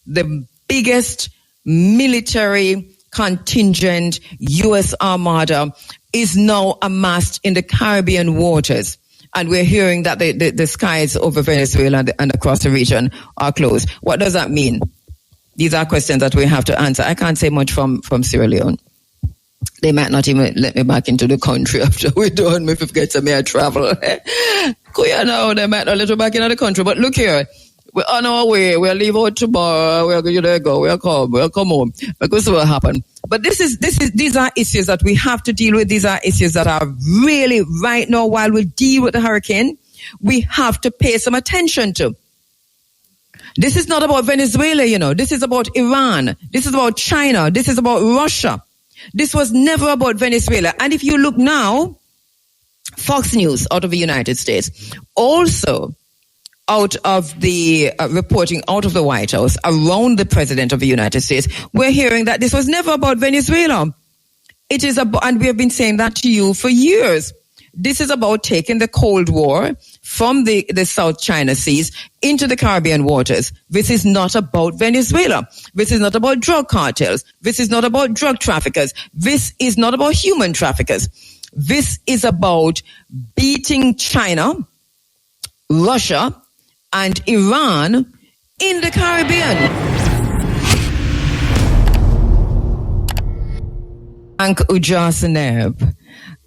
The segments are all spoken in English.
the biggest military contingent, U.S. Armada, is now amassed in the Caribbean waters. And we're hearing that the skies over Venezuela and across the region are closed. What does that mean? These are questions that we have to answer. I can't say much from Sierra Leone. They might not even let me back into the country after we're done. If we get some air travel. You know, they might not let me back into the country. But look here. We're on our way. We'll leave out tomorrow. We'll go. We'll come home. We'll see what happen. But these are issues that we have to deal with. These are issues that are really right now, while we deal with the hurricane, we have to pay some attention to. This is not about Venezuela, you know. This is about Iran. This is about China. This is about Russia. This was never about Venezuela. And if you look now, Fox News out of the United States, also out of the reporting out of the White House around the President of the United States, we're hearing that this was never about Venezuela. It is about, and we have been saying that to you for years. This is about taking the Cold War from the South China Seas into the Caribbean waters. This is not about Venezuela. This is not about drug cartels. This is not about drug traffickers. This is not about human traffickers. This is about beating China, Russia, and Iran in the Caribbean. Ank Ujasaneb.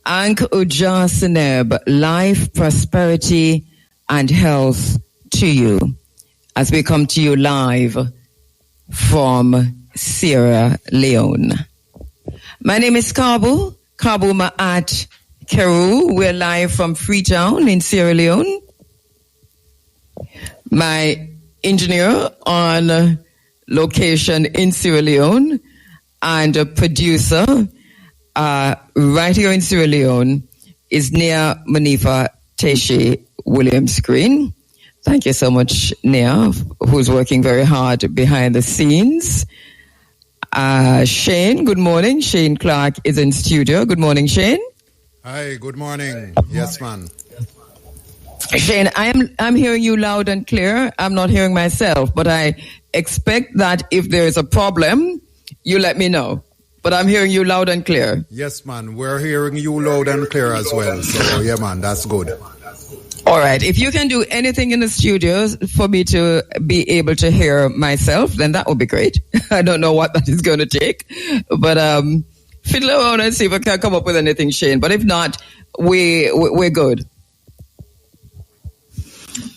Ank Ujasaneb, life, prosperity, and health to you as we come to you live from Sierra Leone. My name is Kabu Maat Kheru. We're live from Freetown in Sierra Leone. My engineer on location in Sierra Leone and a producer right here in Sierra Leone is Nia Manifa Teshi Williams Green. Thank you so much, Nia, who's working very hard behind the scenes. Shane, good morning. Shane Clark is in studio. Good morning, Shane. Hi, good morning. Yes, man. Shane, I'm hearing you loud and clear. I'm not hearing myself, but I expect that if there is a problem, you let me know. But I'm hearing you loud and clear. Yes, man. We're hearing you loud and clear as well. So, yeah, man, that's good. All right. If you can do anything in the studios for me to be able to hear myself, then that would be great. I don't know what that is going to take. But fiddle around and see if I can come up with anything, Shane. But if not, we're good.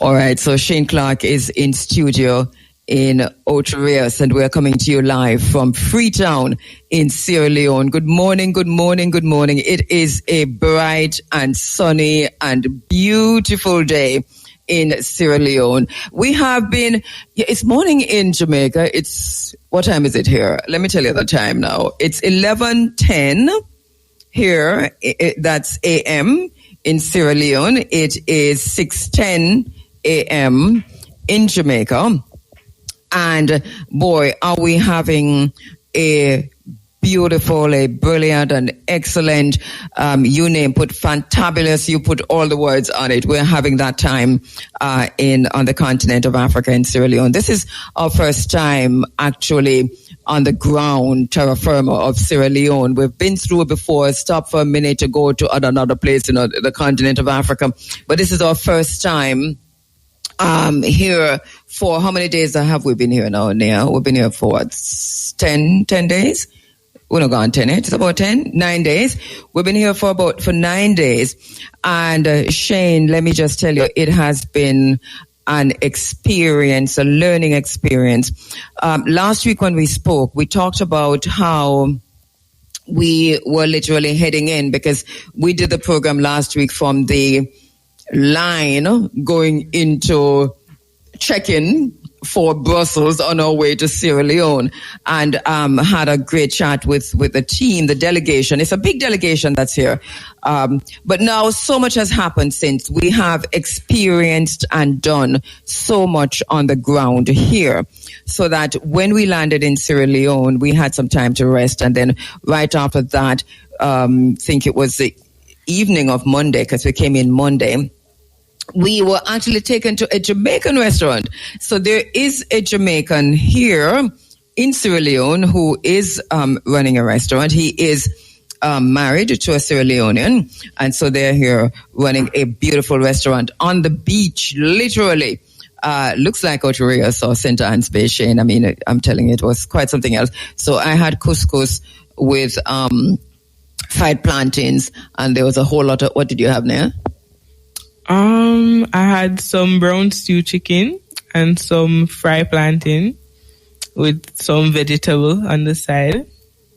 All right, so Shane Clark is in studio in Otorias, and we're coming to you live from Freetown in Sierra Leone. Good morning, good morning, good morning. It is a bright and sunny and beautiful day in Sierra Leone. We have been, it's morning in Jamaica. What time is it here? Let me tell you the time now. It's 11:10 here. That's a.m. in Sierra Leone. It is 6:10 a.m. in Jamaica. And boy, are we having a beautiful, a brilliant, and excellent, you name, put fantabulous, you put all the words on it. We're having that time on the continent of Africa in Sierra Leone. This is our first time actually on the ground, terra firma of Sierra Leone. We've been through it before, stopped for a minute to go to another place in the continent of Africa. But this is our first time here for how many days have we been here now, Nia? We've been here for what, 10 days? We're not gone 10, it's about 9 days. We've been here for 9 days. And Shane, let me just tell you, it has been an experience, a learning experience. Last week when we spoke, we talked about how we were literally heading in, because we did the program last week from the line going into check-in for Brussels on our way to Sierra Leone, and had a great chat with the team, the delegation. It's a big delegation that's here. But now so much has happened since. We have experienced and done so much on the ground here, so that when we landed in Sierra Leone, we had some time to rest. And then right after that, think it was the evening of Monday, because we came in Monday, we were actually taken to a Jamaican restaurant. So there is a Jamaican here in Sierra Leone who is running a restaurant. He is married to a Sierra Leonean, and so they're here running a beautiful restaurant on the beach, literally. Looks like Otorias or St. Anne's Bay, Shane. I mean, I'm telling you, it was quite something else. So I had couscous with fried plantains, and there was a whole lot of, what did you have there? I had some brown stew chicken and some fried plantain with some vegetable on the side.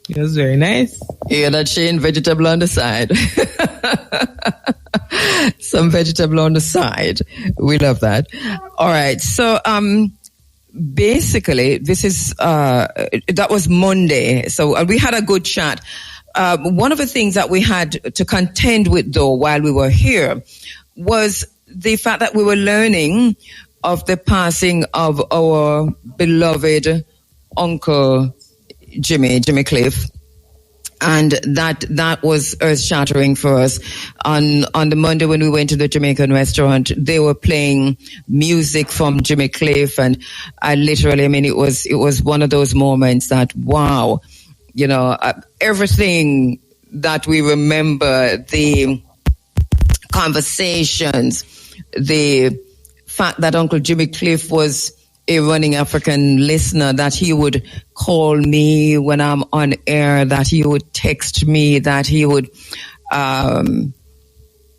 It was very nice. Yeah, that Shane, vegetable on the side. Some vegetable on the side. We love that. All right. So, basically, this is, that was Monday. So we had a good chat. One of the things that we had to contend with, though, while we were here was the fact that we were learning of the passing of our beloved Uncle Jimmy Cliff. And that was earth-shattering for us. On the Monday when we went to the Jamaican restaurant, they were playing music from Jimmy Cliff, and it was one of those moments that, wow, everything that we remember, the conversations, the fact that Uncle Jimmy Cliff was a running African listener, that he would call me when I'm on air, that he would text me, that he would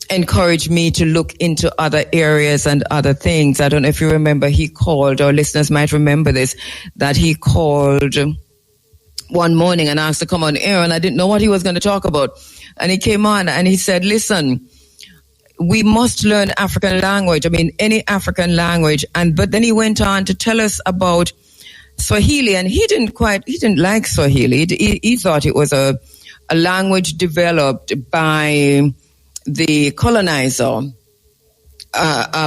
encourage me to look into other areas and other things. I don't know if you remember, he called, or listeners might remember this, that he called one morning and asked to come on air, and I didn't know what he was going to talk about. And he came on and he said, listen, we must learn African language. I mean, any African language. But then he went on to tell us about Swahili, and he didn't like Swahili. He thought it was a language developed by the colonizer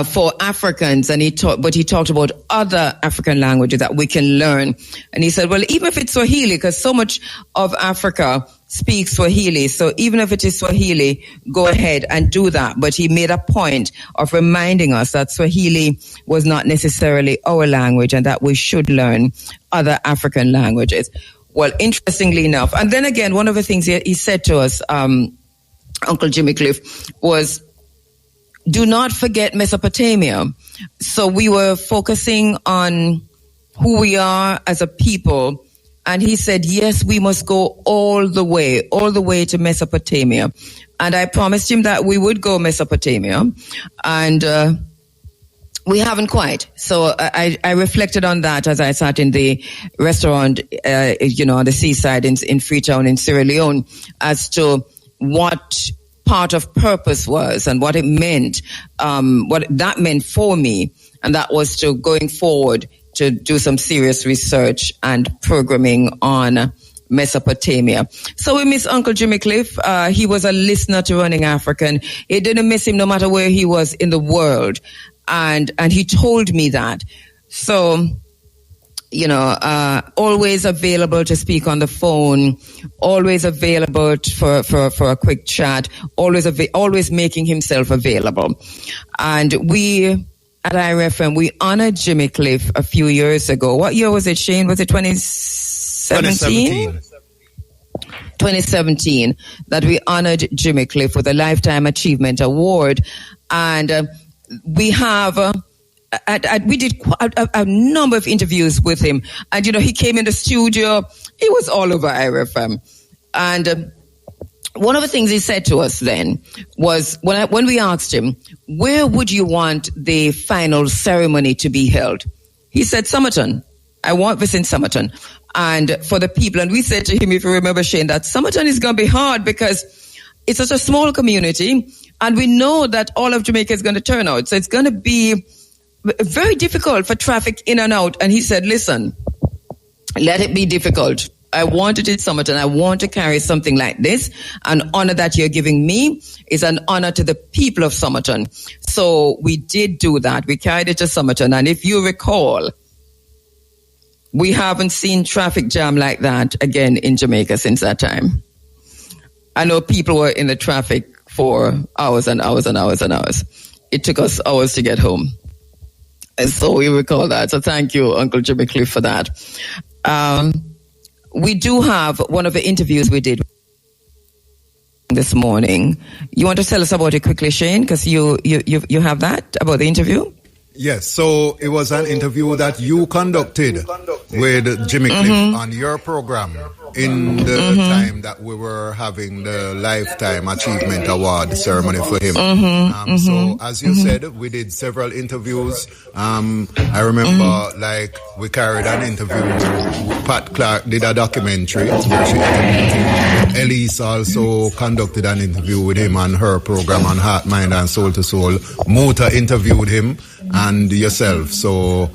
for Africans, and he talked about other African languages that we can learn. And he said, well, even if it's Swahili, because so much of Africa speaks Swahili, so even if it is Swahili, go ahead and do that. But he made a point of reminding us that Swahili was not necessarily our language, and that we should learn other African languages. Well, interestingly enough, and then again, one of the things he said to us, Uncle Jimmy Cliff, was, do not forget Mesopotamia. So we were focusing on who we are as a people. And he said, yes, we must go all the way to Mesopotamia. And I promised him that we would go Mesopotamia. And we haven't quite. So I reflected on that as I sat in the restaurant, on the seaside in Freetown in Sierra Leone, as to what part of purpose was and what it meant, what that meant for me. And that was to going forward to do some serious research and programming on Mesopotamia. So we miss Uncle Jimmy Cliff. He was a listener to Running African. It didn't miss him no matter where he was in the world. And he told me that. So, always available to speak on the phone, always available for a quick chat, always making himself available. And we, at IRFM, we honored Jimmy Cliff a few years ago. What year was it, Shane? Was it 2017? 2017, that we honored Jimmy Cliff with a Lifetime Achievement Award. And we have... we did a number of interviews with him, and he came in the studio. He was all over IRFM, and one of the things he said to us then was, when we asked him, where would you want the final ceremony to be held? He said, Somerton. I want this in Somerton, and for the people. And we said to him, if you remember, Shane, that Somerton is going to be hard because it's such a small community, and we know that all of Jamaica is going to turn out, so it's going to be very difficult for traffic in and out. And he said, listen, let it be difficult. I want it in Somerton. I want to carry something like this. An honor that you're giving me is an honor to the people of Somerton. So we did do that. We carried it to Somerton. And if you recall, we haven't seen traffic jam like that again in Jamaica since that time. I know people were in the traffic for hours and hours and hours and hours. it took us hours to get home. And so we recall that. So thank you, Uncle Jimmy Cliff, for that. We do have one of the interviews we did this morning. You want to tell us about it quickly, Shane? Because you have that about the interview? Yes, so it was an interview that you conducted with Jimmy Cliff on your program in the time that we were having the Lifetime Achievement Award ceremony for him. So as you said, we did several interviews. I remember like we carried an interview. Pat Clark did a documentary where she interviewed him. Elise also conducted an interview with him on her program on Heart, Mind and Soul to Soul. Muta interviewed him and yourself. So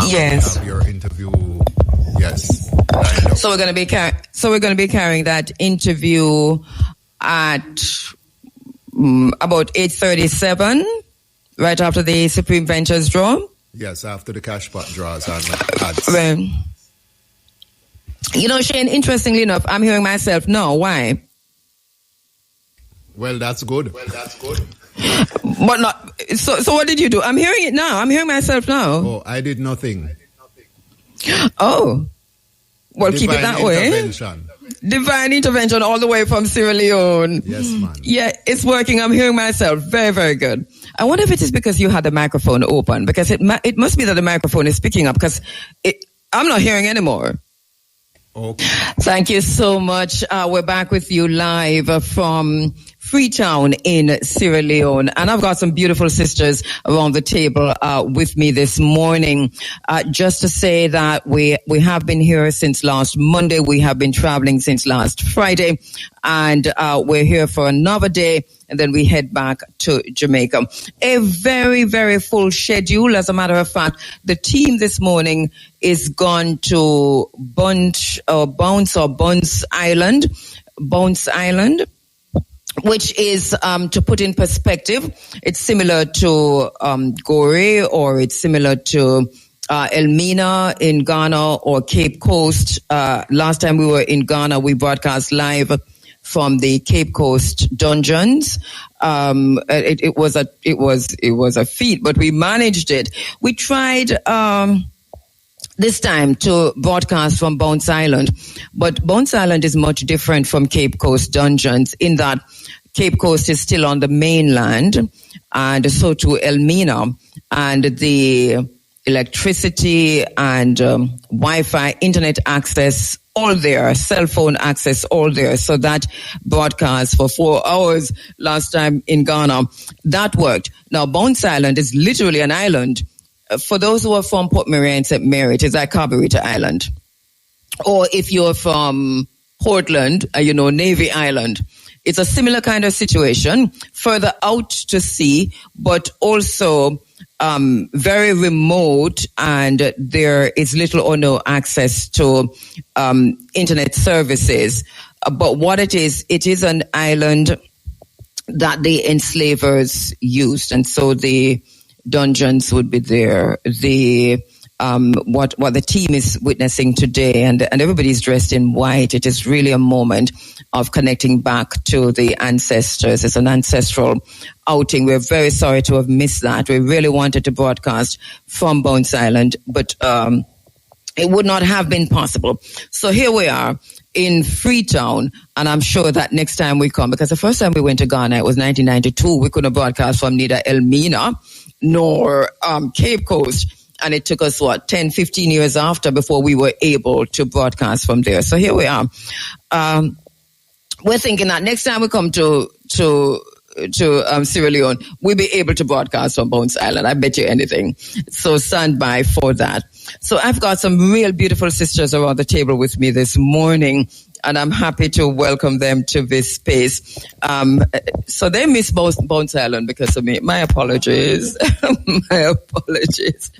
yes, have your interview. Yes. So we're going to be carrying that interview at about 8:37, right after the Supreme Ventures draw. Yes, after the cash pot draws and ads. Well, you know, Shane, interestingly enough, I'm hearing myself now. Why? Well, that's good. But not. So what did you do? I'm hearing it now. I'm hearing myself now. Oh, I did nothing. Oh. Well, Divine keep it that way. Divine intervention all the way from Sierra Leone. Yes, man. Yeah, it's working. I'm hearing myself. Very, very good. I wonder if it is because you had the microphone open, because it must be that the microphone is picking up, because I'm not hearing anymore. Okay. Thank you so much. We're back with you live from Freetown in Sierra Leone, and I've got some beautiful sisters around the table with me this morning. Just to say that we have been here since last Monday. We have been traveling since last Friday, and we're here for another day, and then we head back to Jamaica. A very, very full schedule. As a matter of fact, the team this morning is gone to Bounce Island, which is, to put in perspective, it's similar to Gorée, or it's similar to Elmina in Ghana, or Cape Coast. Last time we were in Ghana, we broadcast live from the Cape Coast dungeons. It was a feat, but we managed it. We tried this time to broadcast from Bounce Island, but Bounce Island is much different from Cape Coast dungeons in that Cape Coast is still on the mainland, and so too Elmina, and the electricity and Wi-Fi, internet access, all there, cell phone access, all there. So that broadcast for 4 hours last time in Ghana, that worked. Now, Bounce Island is literally an island. For those who are from Port Mary and St. Mary, it is like Carburetor Island. Or if you're from Portland, Navy Island, it's a similar kind of situation, further out to sea, but also very remote, and there is little or no access to internet services. But what it is an island that the enslavers used, and so the dungeons would be there. What the team is witnessing today, and everybody's dressed in white. It is really a moment of connecting back to the ancestors. It's an ancestral outing. We're very sorry to have missed that. We really wanted to broadcast from Bounce Island, but it would not have been possible. So here we are in Freetown, and I'm sure that next time we come, because the first time we went to Ghana, it was 1992, we couldn't broadcast from neither Elmina nor Cape Coast. And it took us, 10, 15 years after before we were able to broadcast from there. So here we are. We're thinking that next time we come to Sierra Leone, we'll be able to broadcast from Bounce Island. I bet you anything. So stand by for that. So I've got some real beautiful sisters around the table with me this morning, and I'm happy to welcome them to this space. So they miss Bounce Island because of me. My apologies. My apologies.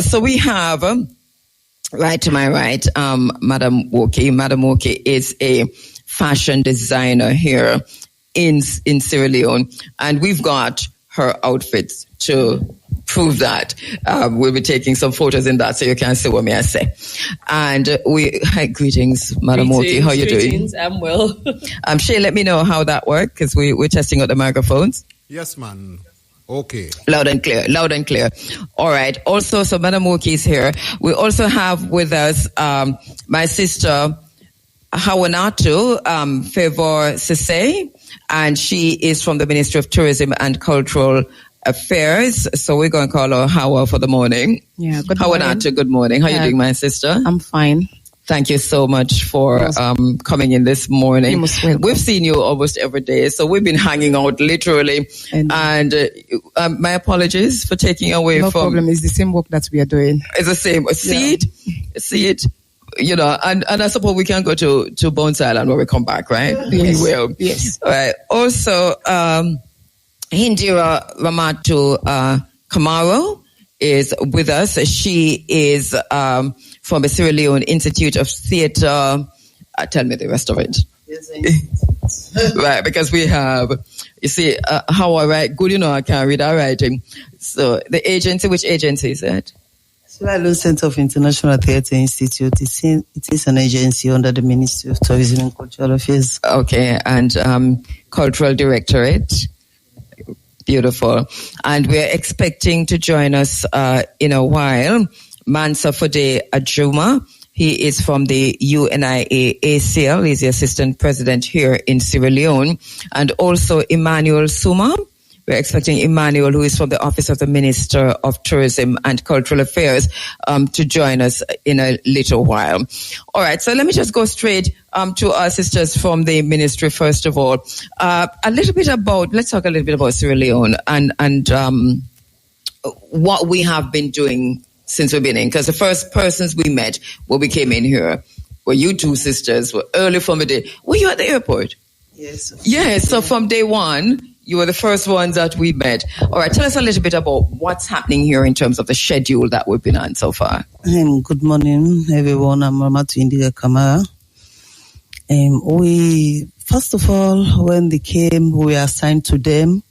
So we have, right to my right, Madam Woki. Madam Woki is a fashion designer here in Sierra Leone, and we've got her outfits to prove that. We'll be taking some photos in that, so you can see what may I say. And greetings, Madam Woki. How are you doing? I'm well. Shay, let me know how that worked, because we're testing out the microphones. Yes, man. Okay. Loud and clear, loud and clear. All right. Also, so Madam Woki is here. We also have with us my sister, Hawanatu Favor Sese, and she is from the Ministry of Tourism and Cultural Affairs. So we're going to call her Hawa for the morning. Yeah, good Hawanatu, morning. good morning. How are you doing, my sister? I'm fine. Thank you so much for coming in this morning. You're most welcome. We've seen you almost every day, so we've been hanging out literally. And my apologies for taking away no from... No problem. It's the same work that we are doing. It's the same. See it. You know, and I suppose we can go to Bones Island when we come back, right? Yes. We will. Yes. All right. Also, Hindira Ramatu Kamaro is with us. She is from the Sierra Leone Institute of Theatre. Tell me the rest of it. Yes, right, because we have, you see, how I write good, you know, I can't read our writing. So the agency, which agency is it? Sierra Leone Center of International Theatre Institute. It is an agency under the Ministry of Tourism and Cultural Affairs. Okay, and Cultural Directorate. Beautiful. And we're expecting to join us in a while, Mansa Fode Ajuma. He is from the UNIA ACL. He's the assistant president here in Sierra Leone. And also Emmanuel Suma. We're expecting Emmanuel, who is from the Office of the Minister of Tourism and Cultural Affairs, to join us in a little while. All right, so let me just go straight to our sisters from the ministry, first of all. Let's talk a little bit about Sierra Leone and what we have been doing since we've been in. Because the first persons we met when we came in here were you two sisters, were early from the day. Were you at the airport? Yes. Yes, so from day one, you were the first ones that we met. All right, tell us a little bit about what's happening here in terms of the schedule that we've been on so far. Good morning, everyone. I'm Ramatu Indira Kamara. First of all, when they came, we were assigned to them,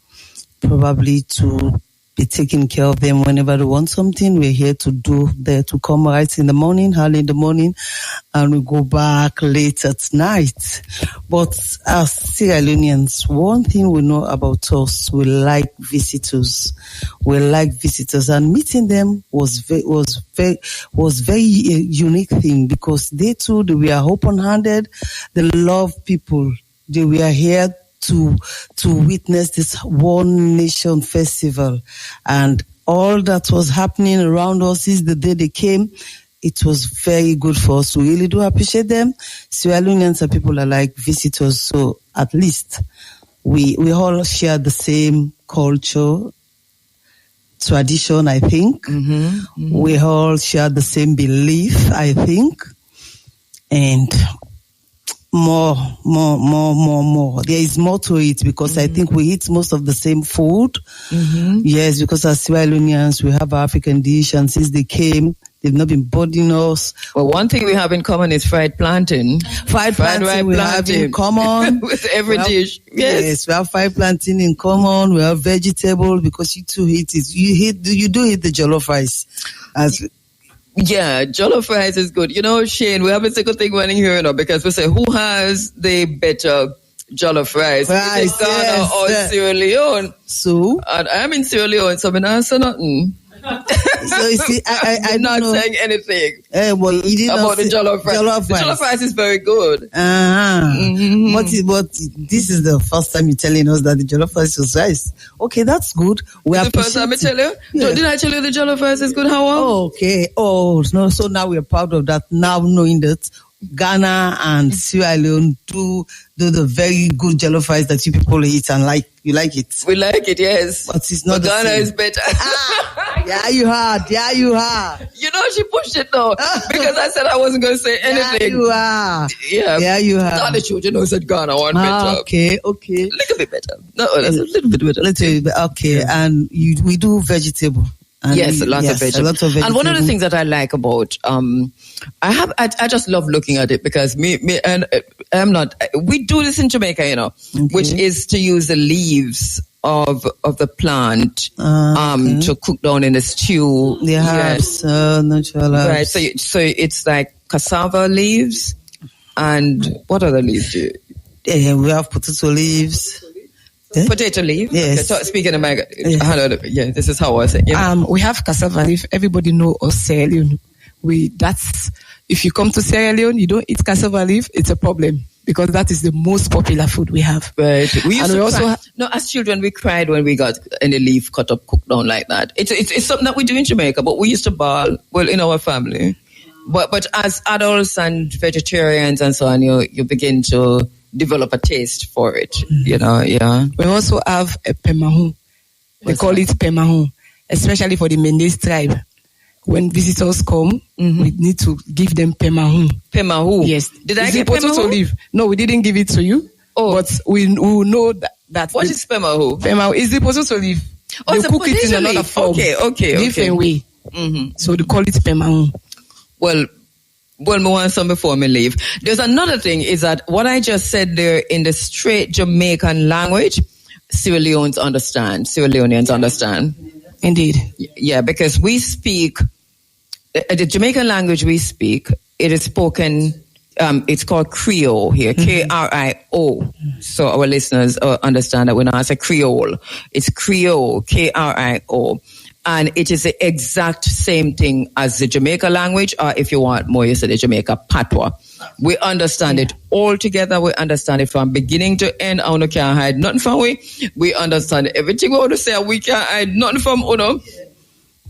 probably to be taking care of them whenever they want something. We're here to come right in the morning, early in the morning, and we go back late at night. But as Sierra Leoneans, one thing we know about us, we like visitors. We like visitors, and meeting them was very unique thing, because they were open-handed. They love people. They were here to witness this One Nation festival, and all that was happening around us since the day they came. It was very good for us. We really do appreciate them. Sierra Leoneans are people that like visitors, so at least we all share the same culture, tradition, I think. We all share the same belief, I think, and more. There is more to it, because I think we eat most of the same food. Yes, because as Sierra Leoneans, we have African dish, and since they came, they've not been bothering us. Well, one thing we have in common is fried plantain. Fried plantain we have in common. With every dish. Yes, we have fried plantain in common. We have vegetable, because you two eat it. You do eat the jollof rice. Yeah, jollof rice is good. You know, Shane, we have a single thing running here, because we say, who has the better jollof rice? Is it Ghana or Sierra Leone? So? And I'm in Sierra Leone, so I'm not saying nothing. So you see, I'm not saying anything about the jollof rice. The jollof rice is very good. But this is the first time you're telling us that the jollof rice is rice. Okay, that's good. The first time I tell you? Yeah. Did I tell you the jollof rice is good? How? Okay. Oh, no. So now we're proud of that. Now knowing that Ghana and Sierra Leone do the very good jollof rice that you people eat and like. You like it? We like it, yes. But it's not the Ghana same. is better. Yeah, you are. You know, she pushed it though, because I said I wasn't going to say anything. Yeah, you are. Yeah, you are. Not the truth, you know, said Ghana one better. Okay. A little bit better. No, that's a little bit better. Okay, and we do vegetable. Yes, a lot of vegetable. And one of the things that I like about, I just love looking at it, because we do this in Jamaica, which is to use the leaves of the plant, to cook down in the stew. The herbs, natural herbs. Right. So it's like cassava leaves, and what other leaves do you? We have potato leaves. Potato leaf. Yes. Okay, speaking of my, yeah, this is how I say. Yeah. We have cassava leaf. Everybody know us Sierra Leone. If you come to Sierra Leone, you don't eat cassava leaf, it's a problem because that is the most popular food we have. Right. As children, we cried when we got any leaf cut up, cooked down like that. It's something that we do in Jamaica, but we used to bawl, in our family. But as adults and vegetarians and so on, you begin to develop a taste for it, yeah. We also have a pemahou. They call it pemahou, especially for the Mendes tribe. When visitors come, we need to give them pemahou. Pemahou? Yes. Did I get potato leaf? No, we didn't give it to you. Oh. But we know that. What is pemahou? Pemahou is the potato leaf. They cook it in another form. Okay. Different way. Mm-hmm. So they call it pemahou. Well, me want some before me leave. There's another thing is that what I just said there in the straight Jamaican language, Sierra Leoneans understand. Indeed. Yeah, because we speak, the Jamaican language we speak, it is spoken, it's called Creole here, K-R-I-O. So our listeners understand that when I say Creole, it's Creole, K-R-I-O. And it is the exact same thing as the Jamaica language, or if you want more, you say the Jamaica patois. We understand it all together. We understand it from beginning to end. I can't hide nothing from we. We understand everything we want to say. We can't hide nothing from Uno.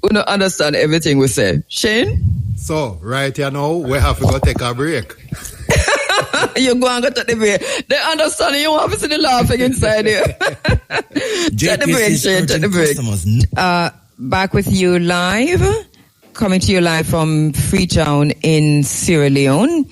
Uno understand everything we say. Shane? So, right here now, we have to go take a break. You go and go take the break. They understand you want to see the laughing inside here. Take the break, Shane. Take the break. Back with you live, coming to you live from Freetown in Sierra Leone.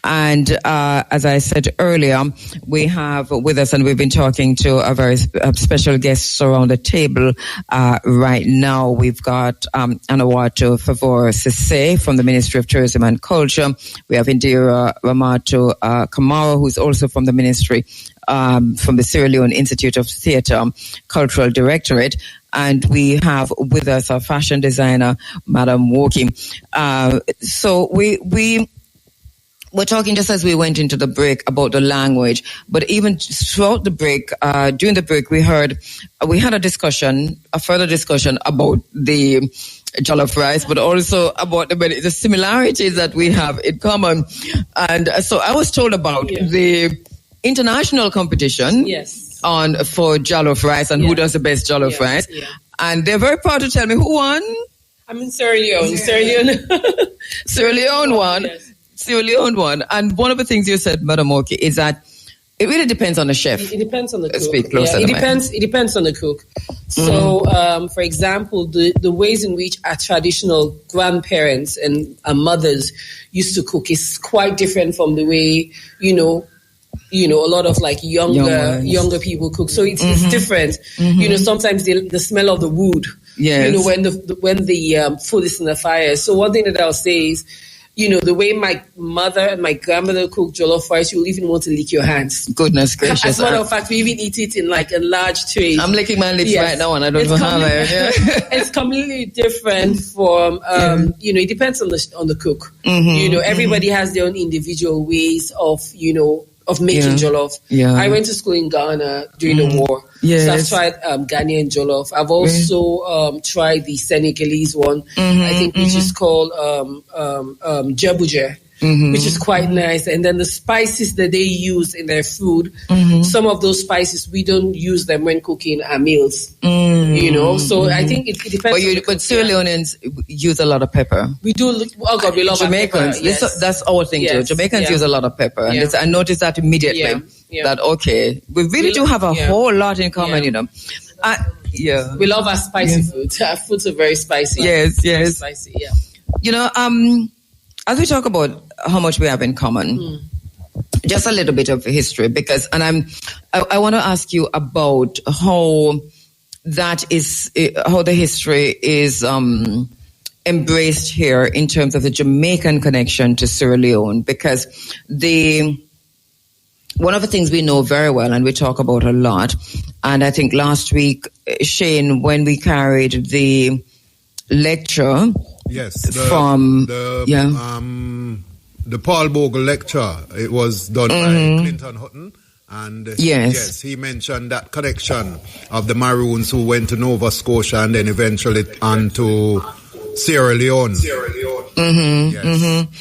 And as I said earlier, we have with us, and we've been talking to a very special guests around the table right now. We've got Anawato Favor Sese from the Ministry of Tourism and Culture. We have Indira Ramato Kamara, who's also from the Ministry, from the Sierra Leone Institute of Theatre Cultural Directorate. And we have with us our fashion designer, Madam Woki. So we're talking just as we went into the break about the language, but even throughout the break, during the break, we had a further discussion about the jollof rice, but also about the similarities that we have in common. And so I was told about the international competition. Yes. For jollof rice and who does the best jollof rice. Yeah. And they're very proud to tell me who won. I'm in Sierra Leone. Sierra Leone won. Yes. Sierra Leone won. And one of the things you said, Madam Oki, is that it really depends on the chef. It depends on the cook. Speak closer. It depends on the cook. So, for example, the ways in which our traditional grandparents and our mothers used to cook is quite different from the way, a lot of like younger people cook. So it's different. Sometimes the smell of the wood. Yes. When the food is in the fire. So one thing that I'll say is, the way my mother and my grandmother cook jollof rice, you'll even want to lick your hands. Goodness gracious. As a matter of fact, we even eat it in like a large tray. I'm licking my lips right now and I don't know how It's completely different from, it depends on the cook. Everybody has their own individual ways of making jollof. Yeah. I went to school in Ghana during the war. Yes. So I've tried Ghanaian jollof. I've also tried the Senegalese one, I think, which is called Jebuje, which is quite nice. And then the spices that they use in their food, some of those spices, we don't use them when cooking our meals. So I think it depends. But Sierra Leoneans use a lot of pepper. We do. Oh God, we love Jamaicans. Pepper. Yes. That's our thing too. Jamaicans use a lot of pepper, and I noticed that immediately. That we really do have a whole lot in common, We love our spicy food. Our foods are very spicy. Yes. Very spicy. Yeah. As we talk about how much we have in common, just a little bit of history, because, and I want to ask you about how the history is embraced here in terms of the Jamaican connection to Sierra Leone, because one of the things we know very well and we talk about a lot, and I think last week, Shane, when we carried the lecture, the Paul Bogle lecture, it was done by Clinton Hutton, And yes, he mentioned that connection of the Maroons who went to Nova Scotia and then eventually on to Sierra Leone.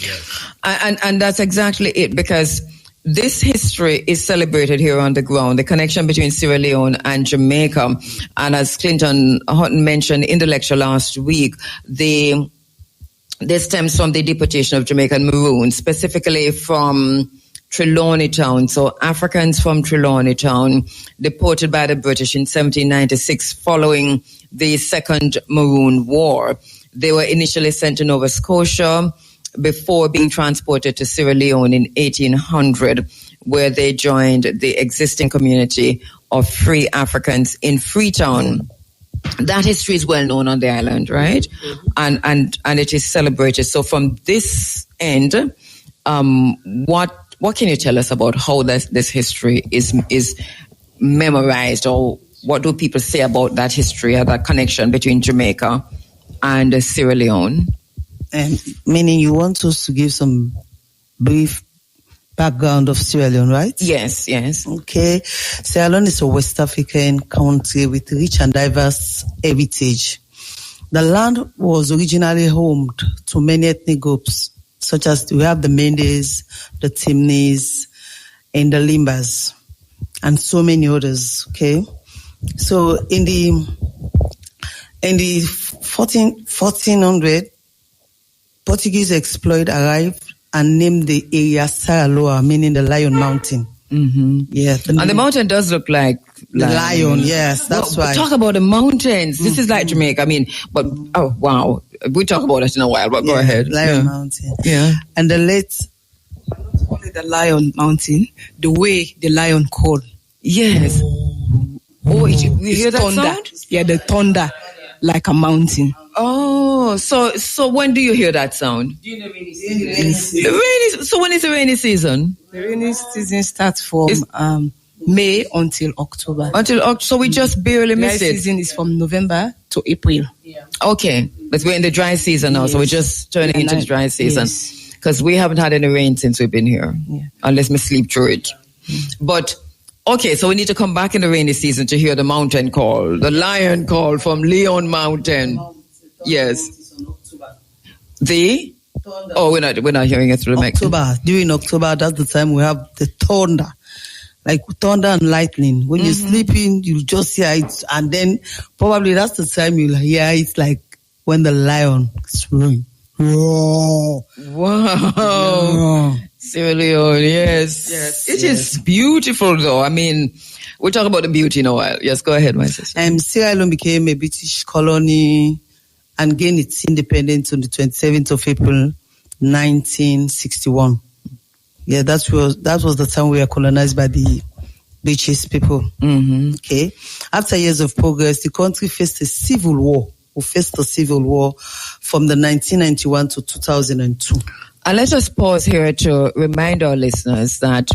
Yes. And that's exactly it, because this history is celebrated here on the ground, the connection between Sierra Leone and Jamaica. And as Clinton Hutton mentioned in the lecture last week, this stems from the deportation of Jamaican Maroons, specifically from Trelawney Town. So Africans from Trelawney Town deported by the British in 1796 following the Second Maroon War. They were initially sent to Nova Scotia before being transported to Sierra Leone in 1800, where they joined the existing community of free Africans in Freetown. That history is well known on the island, right? And it is celebrated. So from this end, what can you tell us about how this history is memorized, or what do people say about that history or that connection between Jamaica and Sierra Leone? Meaning you want us to give some brief background of Sierra Leone, right? Yes. Okay. Sierra Leone is a West African country with rich and diverse heritage. The land was originally home to many ethnic groups, such as we have the Mendes, the Timnis, and the Limbas, and so many others. Okay. So in the 1400, Portuguese explored arrived and named the area Saraloa, meaning the Lion Mountain. Yeah, and the mountain does look like the lion. Yes, that's why. Talk about the mountains. This is like Jamaica. I mean, but oh wow, we talk about it in a while. But go ahead. Lion Mountain. Yeah, and the late. Not only the Lion Mountain, the way the lion called. Yes. Oh, you hear that thunder. sound? Yeah, the thunder, like a mountain. Oh, so when do you hear that sound? During the rainy season. So when is the rainy season? The rainy season starts from May until October. So we just barely miss it. Dry season is from November to April. Yeah. Okay, but we're in the dry season now, so we're just turning into the dry season. Because we haven't had any rain since we've been here, unless we sleep through it. But okay, so we need to come back in the rainy season to hear the mountain call, the lion call from Leon Mountain. Yes. We're not hearing it through the mic. During October, that's the time we have the thunder, like thunder and lightning. When you're sleeping, you just hear it, and then probably that's the time you'll hear it, like when the lion is roaring. Whoa. Wow. Sierra Leone, yes. It is beautiful, though. I mean, we'll talk about the beauty in a while. Yes, go ahead, my sister. Sierra Leone became a British colony and gained its independence on the 27th of April, 1961. Yeah, that was the time we were colonized by the British people. Okay. After years of progress, the country faced a civil war. From the 1991 to 2002. And let us pause here to remind our listeners that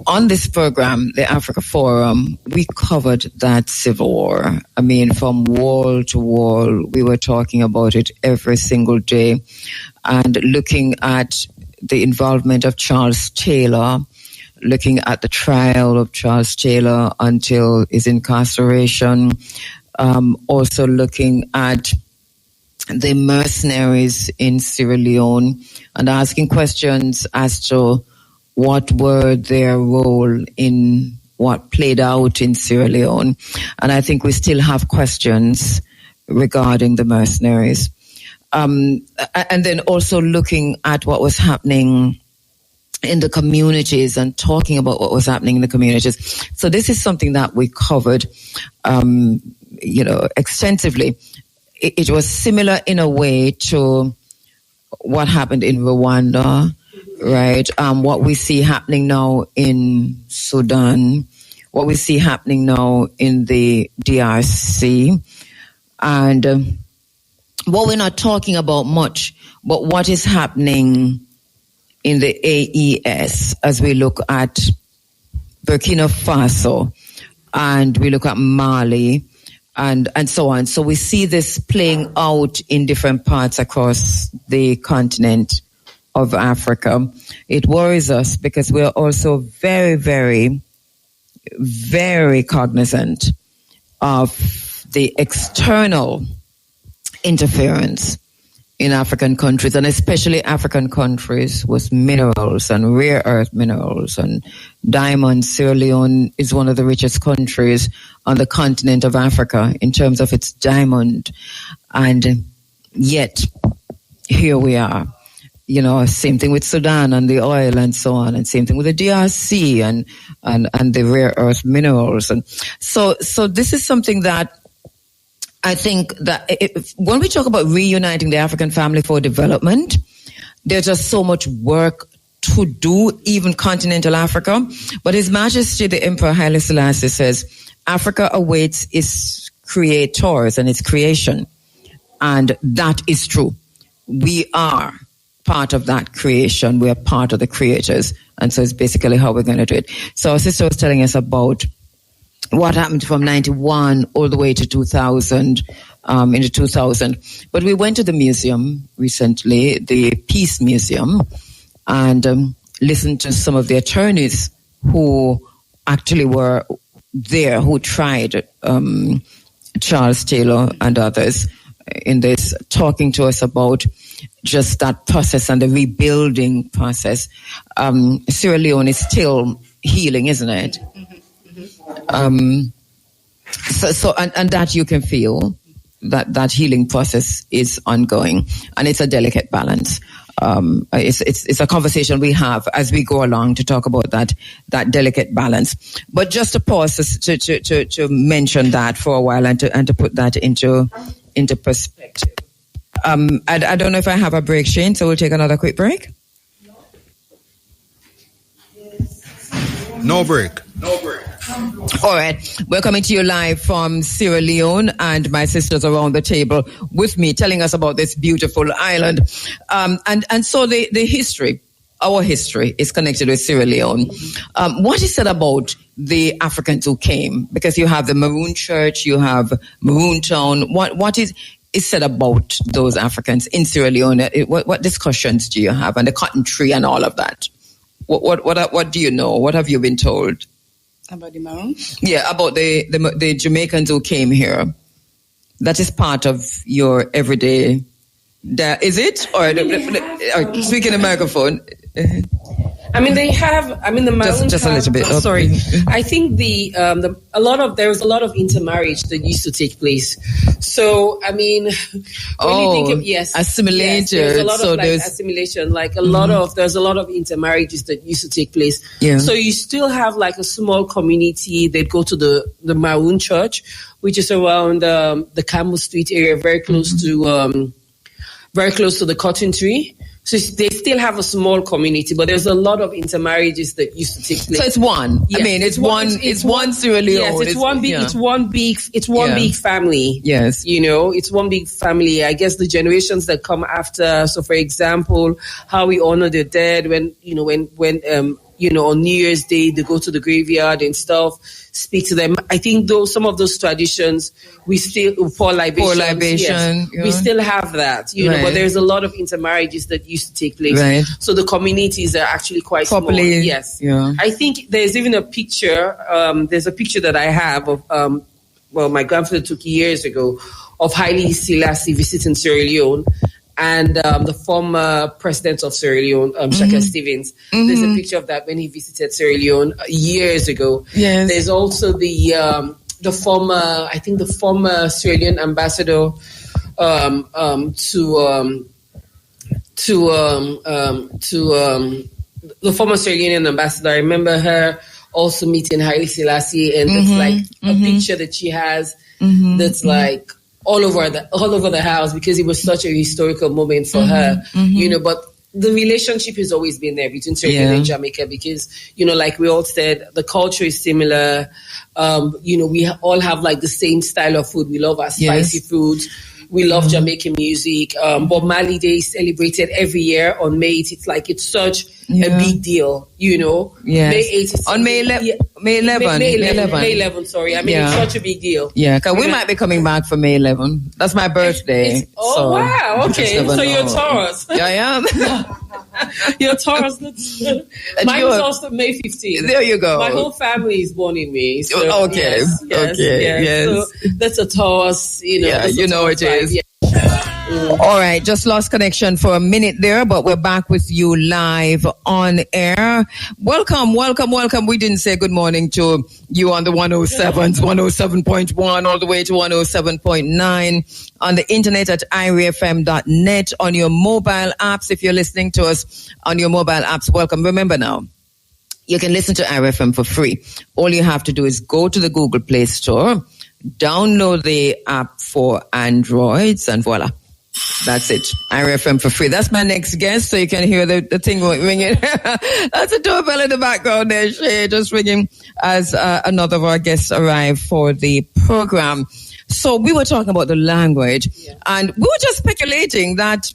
on this program, the Africa Forum, we covered that civil war. I mean, from wall to wall, we were talking about it every single day and looking at the involvement of Charles Taylor, looking at the trial of Charles Taylor until his incarceration, also looking at the mercenaries in Sierra Leone and asking questions as to what were their role in what played out in Sierra Leone. And I think we still have questions regarding the mercenaries. And then also looking at what was happening in the communities and talking about what was happening in the communities. So this is something that we covered, extensively. It was similar in a way to what happened in Rwanda, right? What we see happening now in Sudan, what we see happening now in the DRC, and what we're not talking about much, but what is happening in the AES as we look at Burkina Faso and we look at Mali and so on. So we see this playing out in different parts across the continent of Africa. It worries us because we're also very, very, very cognizant of the external interference in African countries, and especially African countries with minerals and rare earth minerals and diamonds. Sierra Leone is one of the richest countries on the continent of Africa in terms of its diamond. And yet, here we are. You know, same thing with Sudan and the oil and so on, and same thing with the DRC and the rare earth minerals. And so this is something that I think that when we talk about reuniting the African family for development, there's just so much work to do, even continental Africa. But His Majesty the Emperor Haile Selassie says, Africa awaits its creators and its creation. And that is true. We are part of that creation. We are part of the creators. And so it's basically how we're going to do it. So our sister was telling us about what happened from 91 all the way to 2000, into 2000. But we went to the museum recently, the Peace Museum, and listened to some of the attorneys who actually were there, who tried Charles Taylor and others in this, talking to us about just that process and the rebuilding process. Sierra Leone is still healing, isn't it? So that you can feel that healing process is ongoing, and it's a delicate balance. It's a conversation we have as we go along to talk about that delicate balance. But just to pause to mention that for a while and to put that into perspective. I don't know if I have a break, Shane, so we'll take another quick break. No break. All right. We're coming to you live from Sierra Leone, and my sisters around the table with me telling us about this beautiful island. And so the history, our history is connected with Sierra Leone. What is said about the Africans who came? Because you have the Maroon Church, you have Maroon Town. What is said about those Africans in Sierra Leone? What discussions do you have? And the cotton tree and all of that? What do you know? What have you been told? About the Maroon? Yeah, about the Jamaicans who came here. That is part of your everyday. Is it? Or speak in the microphone. I mean, they have. I mean, the Maroon just a little bit. Oh, sorry, I think there was a lot of intermarriage that used to take place. So, I mean, when you think of assimilation. Yes, there's a lot of assimilation. Like there's a lot of intermarriages that used to take place. Yeah. So you still have like a small community that go to the Maroon Church, which is around the Campbell Street area, very close to the Cotton Tree. So they still have a small community, but there's a lot of intermarriages that used to take place. So it's one. Yes, I mean, it's one Sierra Leone. Yes, it's one big family. Yes. You know, it's one big family. I guess the generations that come after. So for example, how we honor the dead when on New Year's Day, they go to the graveyard and stuff, speak to them. I think some of those traditions, we still, pour libation. Yeah. We still have that, but there's a lot of intermarriages that used to take place. Right. So the communities are actually quite small. Yes. Yeah. I think there's even a picture, there's a picture that I have of, my grandfather took years ago, of Haile Selassie visiting Sierra Leone. And the former president of Sierra Leone, Shaka Stevens. Mm-hmm. There's a picture of that when he visited Sierra Leone years ago. Yes. There's also the former Sierra Leone ambassador the former Sierra Leone ambassador. I remember her also meeting Haile Selassie, and it's like a picture that she has that's like all over the house, because it was such a historical moment for her, but the relationship has always been there between Sierra Leone and Jamaica, because, like we all said, the culture is similar. We all have like the same style of food. We love our spicy food. We love Jamaican music. Bob Marley Day is celebrated every year on May 8th. It's such a big deal, Yes. May 8th. On May 11. May 11, sorry. I mean, it's such a big deal. Yeah, because we might be coming back for May 11. That's my birthday. Wow. Okay. So you're Taurus. Yeah, I am. You're Taurus. Mine was also May 15th. There you go. My whole family is born in May. So okay. Yes. So that's a Taurus, Yeah, you know it is. Yeah. All right, just lost connection for a minute there, but we're back with you live on air. Welcome. We didn't say good morning to you on the 107s, 107.1 all the way to 107.9 on the internet at irefm.net, on your mobile apps. If you're listening to us on your mobile apps, welcome. Remember now, you can listen to IRFM for free. All you have to do is go to the Google Play Store, download the app for Androids, and voila. That's it. IRFM for free. That's my next guest, so you can hear the thing ringing. That's a doorbell in the background there, Shay, just ringing as another of our guests arrive for the program. So we were talking about the language, and we were just speculating that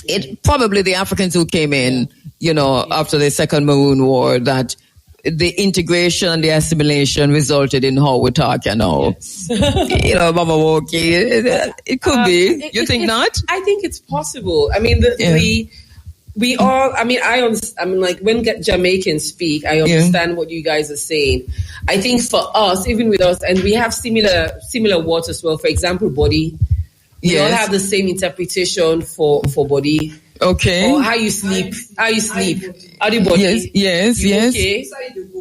it probably the Africans who came in, after the Second Maroon War, that the integration and the assimilation resulted in how we talk, Yes. Mama Woki. It could be. You think not? I think it's possible. I mean, we all. I mean, like when Jamaicans speak, I understand what you guys are saying. I think for us, even with us, and we have similar words as well. For example, body. We all have the same interpretation for body. Okay. Or how you sleep. How do you body? Yes. Okay.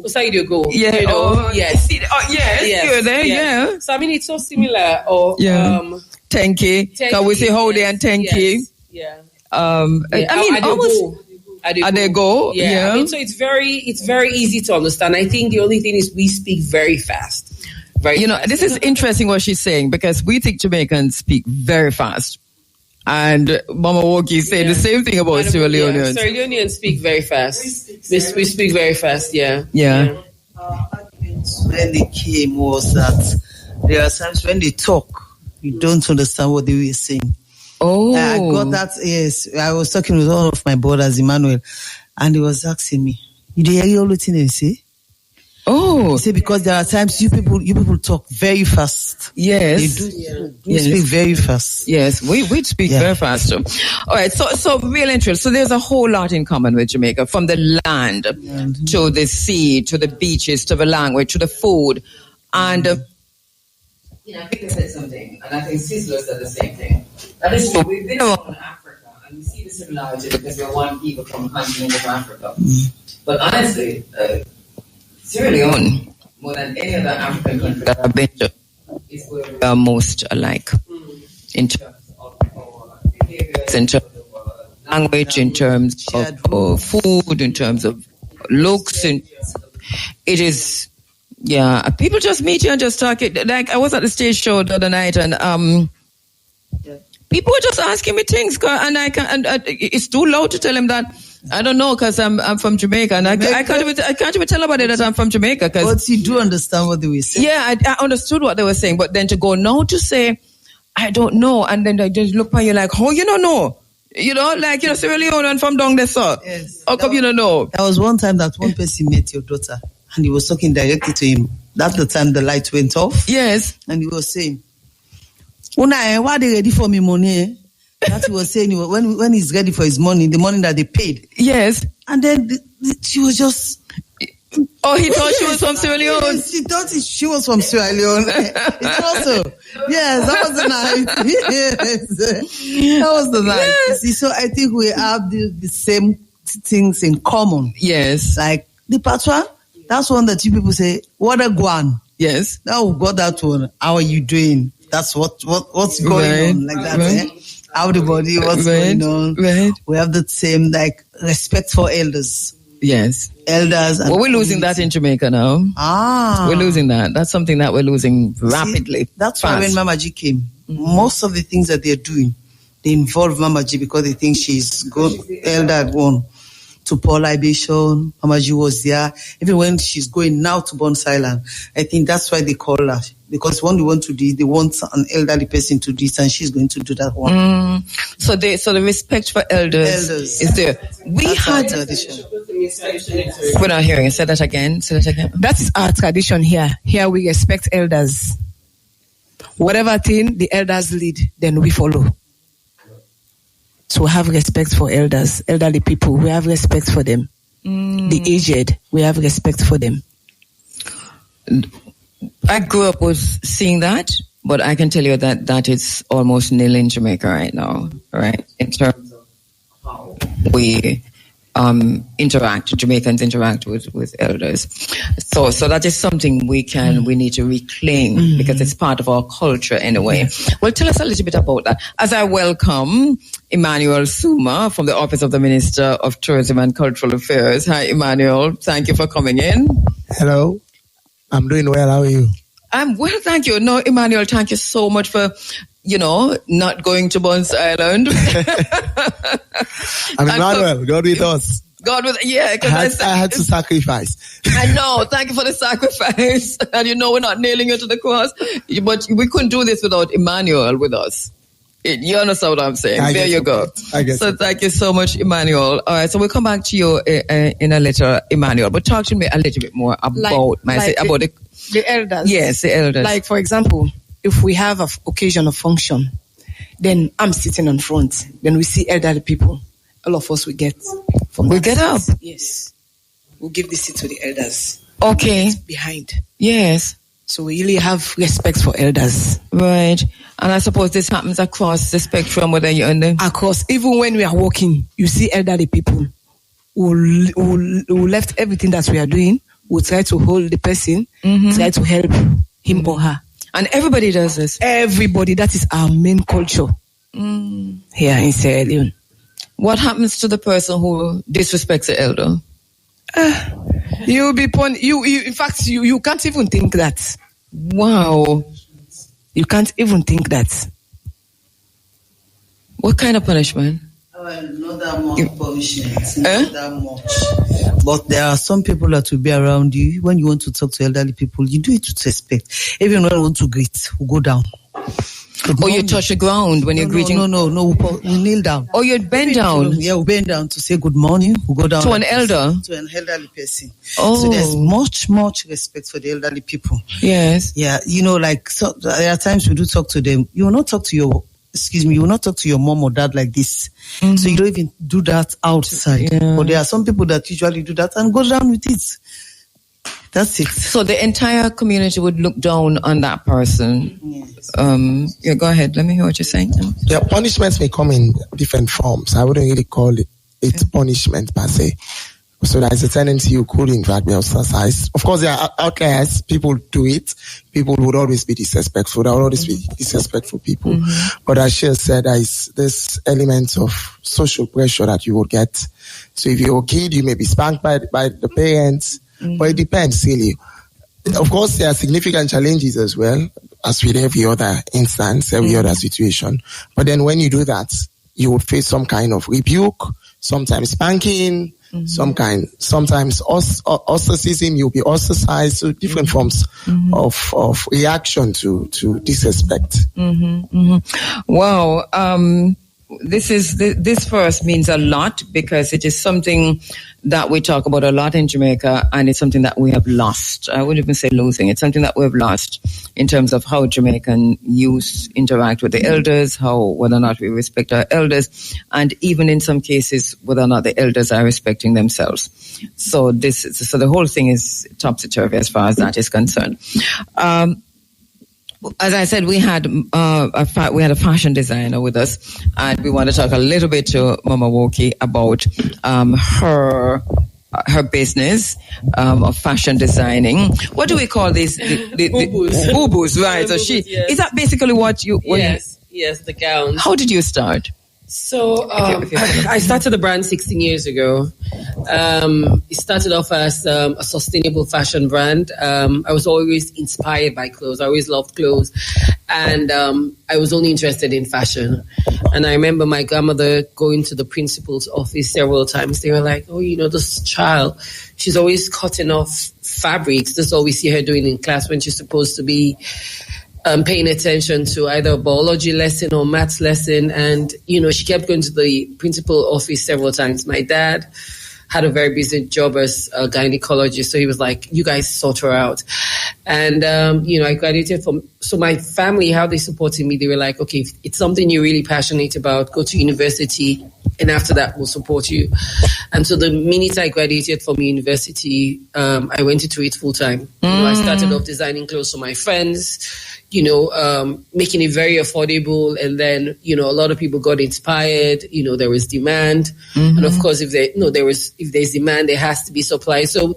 Side you go. Yeah. Yes. Yes. You're there. Yeah. So I mean, it's so similar. Or tenki. Can we say hold and tenki? Yes. I mean, almost. They go. Yeah. I mean, so it's very easy to understand. I think the only thing is we speak very fast. This is interesting what she's saying, because we think Jamaicans speak very fast. And Mama Woki said the same thing about Sierra Leoneans. Sierra Leoneans speak very fast. We speak very fast, Yeah. Arguments when they came was that there are times when they talk, you don't understand what they were saying. Oh. I got that, yes. I was talking with one of my brothers, Emmanuel, and he was asking me, you hear all the things they say? Oh. He said, because there are times you people talk very fast. Yes. They do speak very fast. Yes, we speak very fast too. All right, so real interest. So there's a whole lot in common with Jamaica, from the land to the sea, to the beaches, to the language, to the food. And I think I said something, and I think Sizzler said the same thing. That is true. We've been around Africa, and we see the similarity because we're one people from the continent of Africa. But honestly, Sierra Leone, more than any other African country that I've been to, is where we are most alike in terms of our behaviors, in terms of language, in terms of food, in terms of looks. It is, people just meet you and just talk. Like I was at the stage show the other night, and people were just asking me things, and it's too loud to tell them that. I don't know, because I'm from Jamaica, and I can't even tell nobody that I'm from Jamaica. But you do understand what they were saying. Yeah, I understood what they were saying, but then to go now to say, I don't know, and then they just look at you like, oh, you don't know? Sierra Leone and from down there, sir. Yes. How come you don't know? There was one time that one person met your daughter, and he was talking directly to him. That's the time the light went off. Yes. And he was saying, why are they ready for me money? That he was saying when he's ready for his money, the money that they paid. Yes. And then she was just... Oh, he thought she was from Sierra Leone. Yes, she thought she was from Sierra Leone. It's also... Yes, that was the night. Yes. That was the night. Yes. See, so I think we have the same things in common. Yes. Like the patois, that's one that you people say, what a guan. Yes. Now we've got that one. How are you doing? That's what's going on. Like that, eh? How the body, what's going on. Right. We have the same, respect for elders. Yes. Elders. And we're losing that in Jamaica now. We're losing that. That's something that we're losing rapidly. That's why when Mama G came, most of the things that they're doing, they involve Mama G because they think she's good, elder at one. To pour libation, Mama G was there. Even when she's going now to Bones Island, I think that's why they call her. Because when they want to do, they want an elderly person to do this, and she's going to do that one. So the respect for elders is there. We had tradition. We're not hearing. Say that again. That is our tradition here. Here we respect elders. Whatever thing the elders lead, then we follow. to have respect for elders, elderly people. We have respect for them. The aged, we have respect for them. I grew up with seeing that, but I can tell you that it's almost nil in Jamaica right now, right? In terms of how we Jamaicans interact with elders. So that is something we need to reclaim because it's part of our culture anyway. Well, tell us a little bit about that. As I welcome Emmanuel Suma from the Office of the Minister of Tourism and Cultural Affairs. Hi, Emmanuel. Thank you for coming in. Hello. I'm doing well. How are you? I'm well, thank you. No, Emmanuel, thank you so much for, not going to Buns Island. I'm Emmanuel. God with us. God with, yeah. I had to sacrifice. I know. Thank you for the sacrifice. And we're not nailing you to the cross. But we couldn't do this without Emmanuel with us. You understand what I'm saying? There you go. So thank you so much, Emmanuel. All right, so we'll come back to you in a little, Emmanuel. But talk to me a little bit more about the elders. Yes, the elders. Like, for example, if we have an occasion or function, then I'm sitting on front. Then we see elderly people. All of us will get from we'll get up. Yes. We'll give the seat to the elders. Okay. Behind. Yes. So we really have respect for elders. Right. And I suppose this happens across the spectrum, whether you're in the... Across. Even when we are walking, you see elderly people who left everything that we are doing, who try to hold the person, try to help him or her. And everybody does this? Everybody. That is our main culture here in Sierra Leone. What happens to the person who disrespects the elder? You'll be in fact, you can't even think that. Wow. You can't even think that. What kind of punishment? Not that much punishment. Not that much. But there are some people that will be around you. When you want to talk to elderly people, you do it with respect. Even when you want to greet, we go down. Or you touch the ground when you're greeting? No. We kneel down. Oh, you bend down? Yeah, we bend down to say good morning. We go down. To an elder? To an elderly person. Oh. So there's much respect for the elderly people. Yes. Yeah, so there are times we do talk to them. You will not talk to your mom or dad like this. So you don't even do that outside. Yeah. But there are some people that usually do that and go down with it. That's it. So the entire community would look down on that person. Yes. Yeah, go ahead. Let me hear what you're saying. Yeah, punishments may come in different forms. I wouldn't really call it punishment per se. So there's a tendency you could in fact be ostracized. Of course, there are outliers. People do it. People would always be disrespectful. There will always be disrespectful people. But as she said, there is this element of social pressure that you will get. So if you're a kid, you may be spanked by the parents. But it depends, really. Of course, there are significant challenges as well, as with every other instance, every other situation. But then when you do that, you would face some kind of rebuke, sometimes spanking, sometimes ostracism, you'll be ostracized, so different forms of reaction to disrespect. Wow. This for us means a lot because it is something that we talk about a lot in Jamaica, and it's something that we have lost. I wouldn't even say losing. It's something that we've lost in terms of how Jamaican youth interact with the elders, whether or not we respect our elders, and even in some cases whether or not the elders are respecting themselves. So the whole thing is topsy-turvy as far as that is concerned. As I said, we had a fashion designer with us, and we want to talk a little bit to Mama Woki about her business of fashion designing. What do we call these? Ubus, right? So is that basically what you? Yes, the gowns. How did you start? So I started the brand 16 years ago. It started off as a sustainable fashion brand. I was always inspired by clothes. I always loved clothes. And I was only interested in fashion. And I remember my grandmother going to the principal's office several times. They were like, this child, she's always cutting off fabrics. That's all we see her doing in class when she's supposed to be paying attention to either a biology lesson or maths lesson. And, she kept going to the principal office several times. My dad had a very busy job as a gynecologist. So he was like, you guys sort her out. And, I graduated from so my family, how they supported me, they were like, okay, if it's something you're really passionate about, go to university, and after that, we'll support you. And so the minute I graduated from university, I went into it full time. I started off designing clothes for my friends, making it very affordable. And then, a lot of people got inspired. There was demand. And of course, if there's demand, there has to be supply. So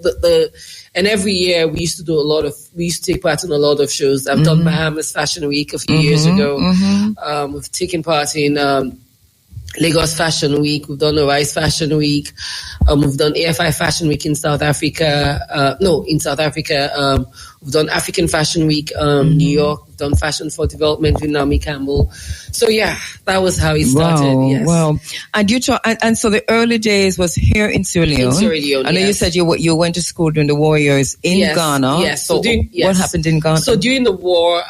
and every year we used to take part in a lot of shows. I've done Bahamas Fashion Week a few years ago. We've taken part in Lagos Fashion Week. We've done Arise Fashion Week. We've done AFI Fashion Week in South Africa. We've done African Fashion Week, New York. We've done Fashion for Development with Naomi Campbell. So yeah, that was how it started. Yes. Wow. And and so the early days was here in Sierra Leone. In Sierra Leone, I know you said you went to school during the war years in Ghana. Yes. So what happened in Ghana? So during the war,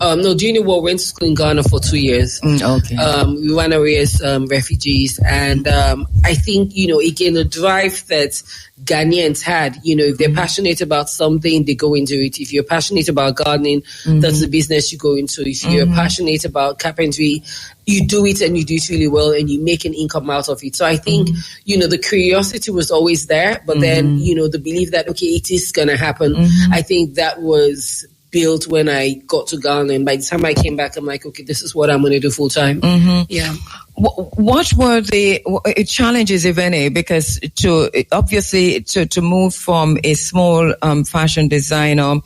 during the war, we went to school in Ghana for 2 years. Okay. We ran away as refugees. And I think, again, the drive that Ghanaians had, if they're passionate about something, they go into it. If you're passionate about gardening, that's the business you go into. If you're passionate about carpentry, you do it and you do it really well and you make an income out of it. So I think, the curiosity was always there, but then, the belief that, okay, it is going to happen. I think that was built when I got to Ghana, and by the time I came back, I'm like, okay, this is what I'm going to do full time. Yeah. What were the challenges, if any? Because to move from a small fashion designer,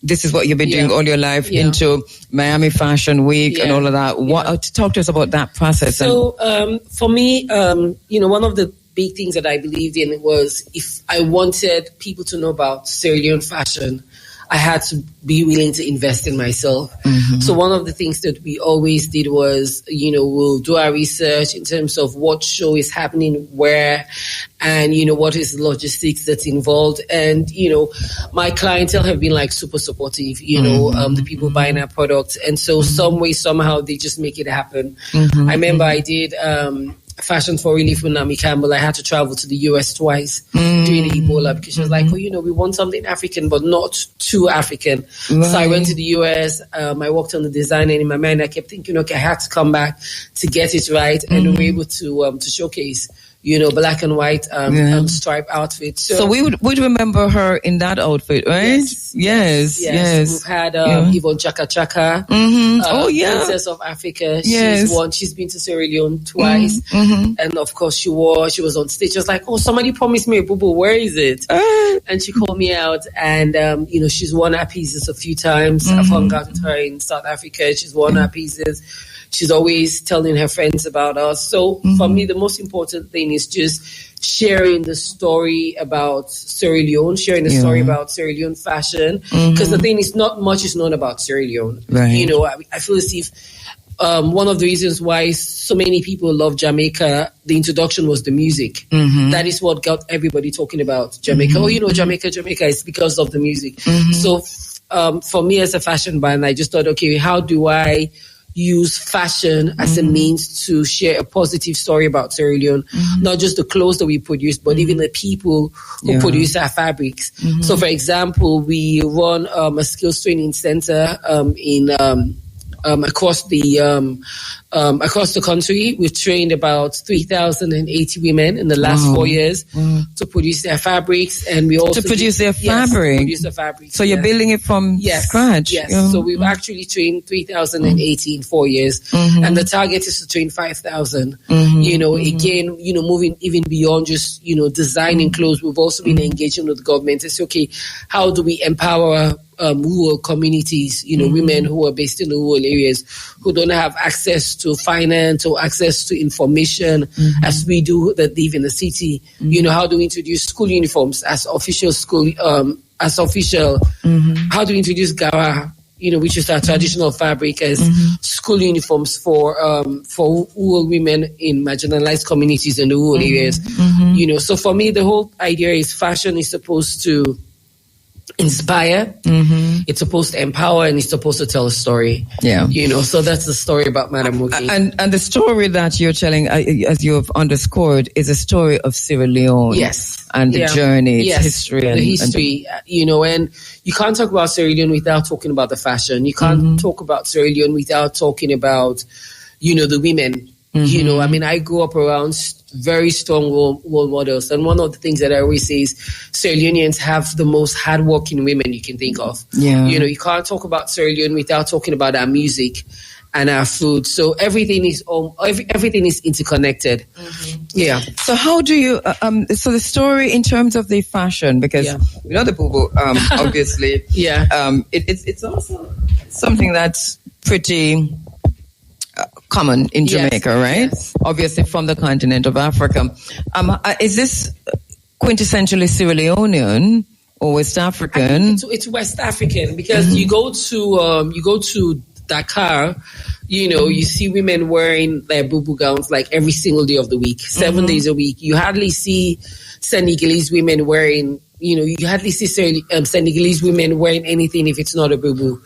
this is what you've been doing all your life, into Miami Fashion Week and all of that. Talk to us about that process. So for me, one of the big things that I believed in was if I wanted people to know about Sierra Leone fashion, I had to be willing to invest in myself. So one of the things that we always did was, we'll do our research in terms of what show is happening where, and, what is the logistics that's involved. And, my clientele have been like super supportive, the people buying our products. And so some way, somehow they just make it happen. I remember I did, Fashion for Relief with Naomi Campbell. I had to travel to the US twice during the Ebola because she was like, we want something African, but not too African. Right. So I went to the US. I worked on the design, and in my mind, I kept thinking, okay, I had to come back to get it right. And we were able to showcase, black and white stripe outfit. So we would remember her in that outfit, right? Yes. We've had Yvonne Chaka Chaka, Princess of Africa. She's been to Sierra Leone twice, and of course she was on stage. She was like, "Oh, somebody promised me a boo-boo. Where is it?" And she called me out, and she's worn our pieces a few times. I've hung out with her in South Africa. She's worn our pieces. She's always telling her friends about us. So for me, the most important thing is just sharing the story about Sierra Leone, sharing the story about Sierra Leone fashion. Because the thing is, not much is known about Sierra Leone. Right. I feel as if one of the reasons why so many people love Jamaica, the introduction was the music. That is what got everybody talking about Jamaica. Jamaica is because of the music. So for me as a fashion brand, I just thought, okay, how do I use fashion as a means to share a positive story about Sierra Leone, not just the clothes that we produce, but even the people who produce our fabrics. So, for example, we run a skills training center in across the country. We've trained about 3,080 women in the last 4 years to produce their fabrics, and we also produce their fabric. So you're building it from scratch. Yes. So we've actually trained 3,080 in 4 years, and the target is to train 5,000. Again, moving even beyond just designing clothes. We've also been engaging with the government to say, okay, how do we empower rural communities, women who are based in the rural areas who don't have access to finance or access to information as we do that live in the city. How do we introduce school uniforms as official school, how do we introduce Gawa, which is our traditional fabric, as school uniforms for rural women in marginalized communities in the rural areas. So for me, the whole idea is fashion is supposed to inspire. It's supposed to empower, and it's supposed to tell a story. Yeah. So that's the story about Madam Muki. And the story that you're telling, as you have underscored, is a story of Sierra Leone. Yes. And the journey, its history. The history, and you can't talk about Sierra Leone without talking about the fashion. You can't talk about Sierra Leone without talking about, the women. I grew up around very strong role models. And one of the things that I always say is Sierra Leoneans have the most hardworking women you can think of. Yeah. You can't talk about Sierra Leone without talking about our music and our food. So everything is interconnected. Yeah. So how do you, so the story in terms of the fashion, because the boo-boo, obviously, it's also something that's pretty common in Jamaica, right? Yes. Obviously from the continent of Africa. Is this quintessentially Sierra Leonean or West African? It's West African, because you go to Dakar, you see women wearing their boo-boo gowns like every single day of the week, 7 days a week. You hardly see Senegalese women wearing, you hardly see Senegalese women wearing anything if it's not a boo-boo.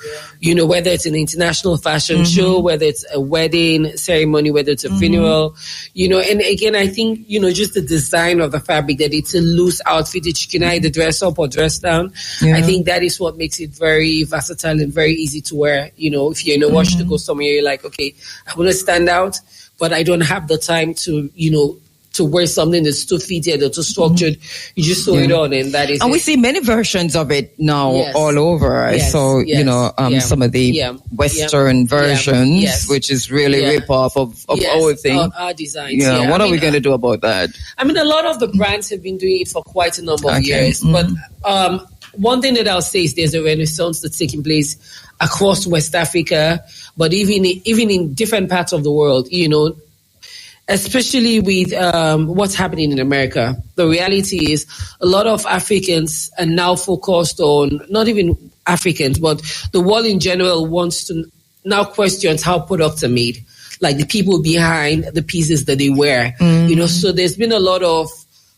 Whether it's an international fashion show, whether it's a wedding ceremony, whether it's a funeral, and again, I think, just the design of the fabric, that it's a loose outfit that you can either dress up or dress down. Yeah. I think that is what makes it very versatile and very easy to wear. If you're in a rush to go somewhere, you're like, okay, I want to stand out, but I don't have the time to, to wear something that's too fitted or too structured. You just sew it on, and that is. And we see many versions of it now all over. Yes. So some of the Western versions, which is really rip off of our thing. Our designs. Yeah. What are we going to do about that? I mean, a lot of the brands have been doing it for quite a number of years, but one thing that I'll say is there's a renaissance that's taking place across West Africa, but even in different parts of the world. Especially with what's happening in America. The reality is a lot of Africans are now focused on, not even Africans, but the world in general wants to now question how products are made, like the people behind the pieces that they wear. So there's been a lot of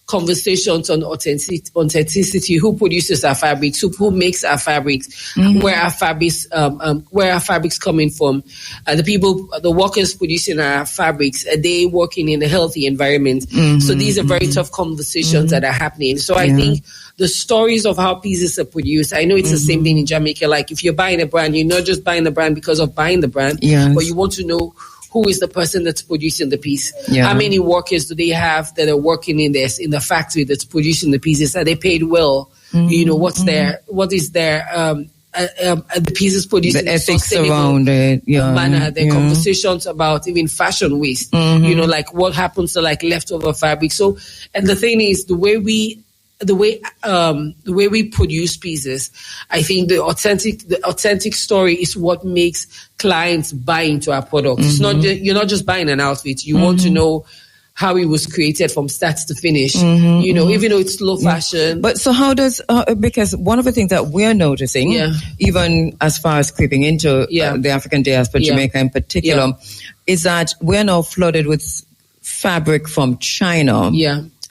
conversations on authenticity, who produces our fabrics, who makes our fabrics, where our fabrics coming from, the workers producing our fabrics, are they working in a healthy environment? So these are very tough conversations that are happening. So I think the stories of how pieces are produced, I know it's the same thing in Jamaica. Like if you're buying a brand, you're not just buying the brand because of buying the brand, but you want to know who is the person that's producing the piece? Yeah. How many workers do they have that are working in the factory that's producing the pieces? Are they paid well? What is their the pieces produced, the ethics around it, manner. There are conversations about even fashion waste. Like what happens to like leftover fabric. So, and the thing is, the way we produce pieces, I think the authentic story is what makes clients buy into our product. It's not you're not just buying an outfit. You want to know how it was created from start to finish. Even though it's low fashion. But so how does because one of the things that we're noticing, even as far as creeping into the African diaspora, Jamaica in particular, is that we're now flooded with fabric from China.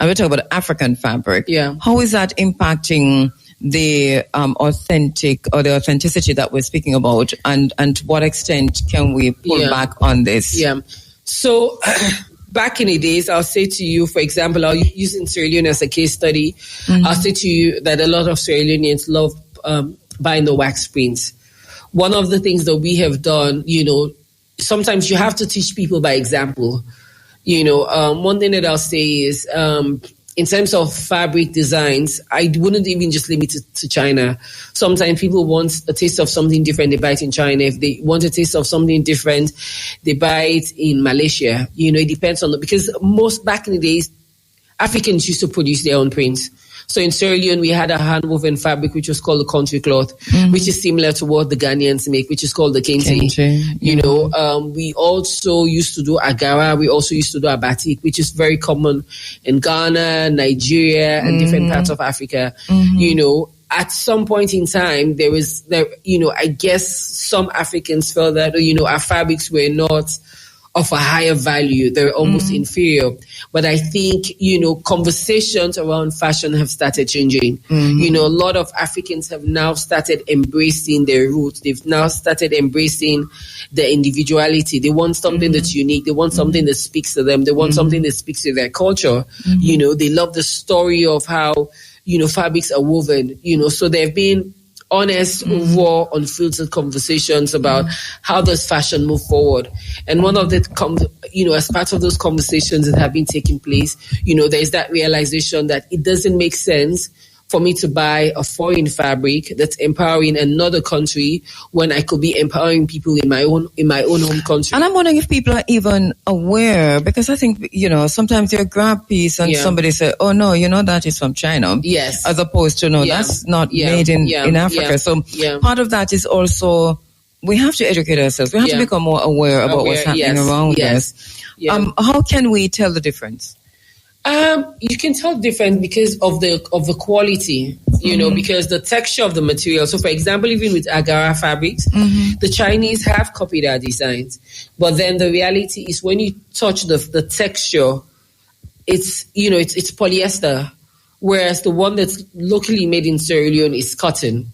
And we're talking about African fabric. How is that impacting the authenticity that we're speaking about, and to what extent can we pull back on this? So back in the days, I'll say to you, for example, I'll use Sierra Leone as a case study. I'll say to you that a lot of Sierra Leoneans love buying the wax prints. One of the things that we have done, sometimes you have to teach people by example. One thing that I'll say is, in terms of fabric designs, I wouldn't even just limit it to China. Sometimes people want a taste of something different, they buy it in China. If they want a taste of something different, they buy it in Malaysia. It depends on because back in the days, Africans used to produce their own prints. So in Sierra Leone, we had a hand-woven fabric, which was called the country cloth, which is similar to what the Ghanaians make, which is called the kente. We also used to do agara. We also used to do a batik, which is very common in Ghana, Nigeria, and different parts of Africa. At some point in time, I guess some Africans felt that, our fabrics were not of a higher value. They're almost inferior. But I think, conversations around fashion have started changing. A lot of Africans have now started embracing their roots. They've now started embracing their individuality. They want something that's unique. They want something that speaks to them. They want something that speaks to their culture. They love the story of how, fabrics are woven, so there have been honest, raw, unfiltered conversations about how does fashion move forward. And one of the, as part of those conversations that have been taking place, there's that realization that it doesn't make sense for me to buy a foreign fabric that's empowering another country when I could be empowering people in my own home country. And I'm wondering if people are even aware, because I think, sometimes you grab a piece and somebody say, oh no, that is from China. Yes. As opposed to, no, that's not made in Africa. So part of that is also, we have to educate ourselves. We have to become more aware about what's happening around us. How can we tell the difference? You can tell different because of the quality, because the texture of the material. So, for example, even with Agara fabrics, the Chinese have copied our designs, but then the reality is when you touch the texture, it's polyester, whereas the one that's locally made in Sierra Leone is cotton.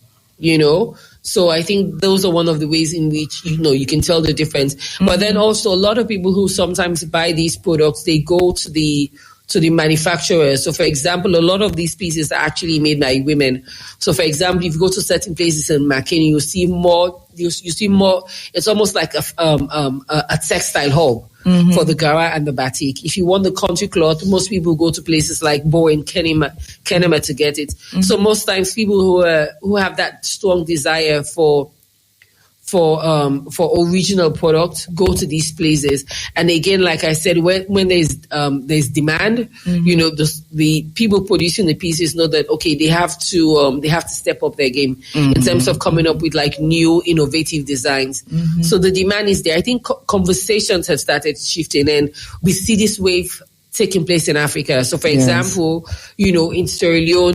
So I think those are one of the ways in which, you can tell the difference. But then also a lot of people who sometimes buy these products, they go to the manufacturers. So, for example, a lot of these pieces are actually made by women. So, for example, if you go to certain places in Makeni, you see more. It's almost like a textile hub for the Gara and the batik. If you want the country cloth, most people go to places like Bo and Kenema to get it. So, most times, people who have that strong desire for original products go to these places. And again, like I said, when there's demand, the people producing the pieces know that they have to step up their game in terms of coming up with like new innovative designs. So the demand is there. I think conversations have started shifting, and we see this wave taking place in Africa. So, for example, in Sierra Leone,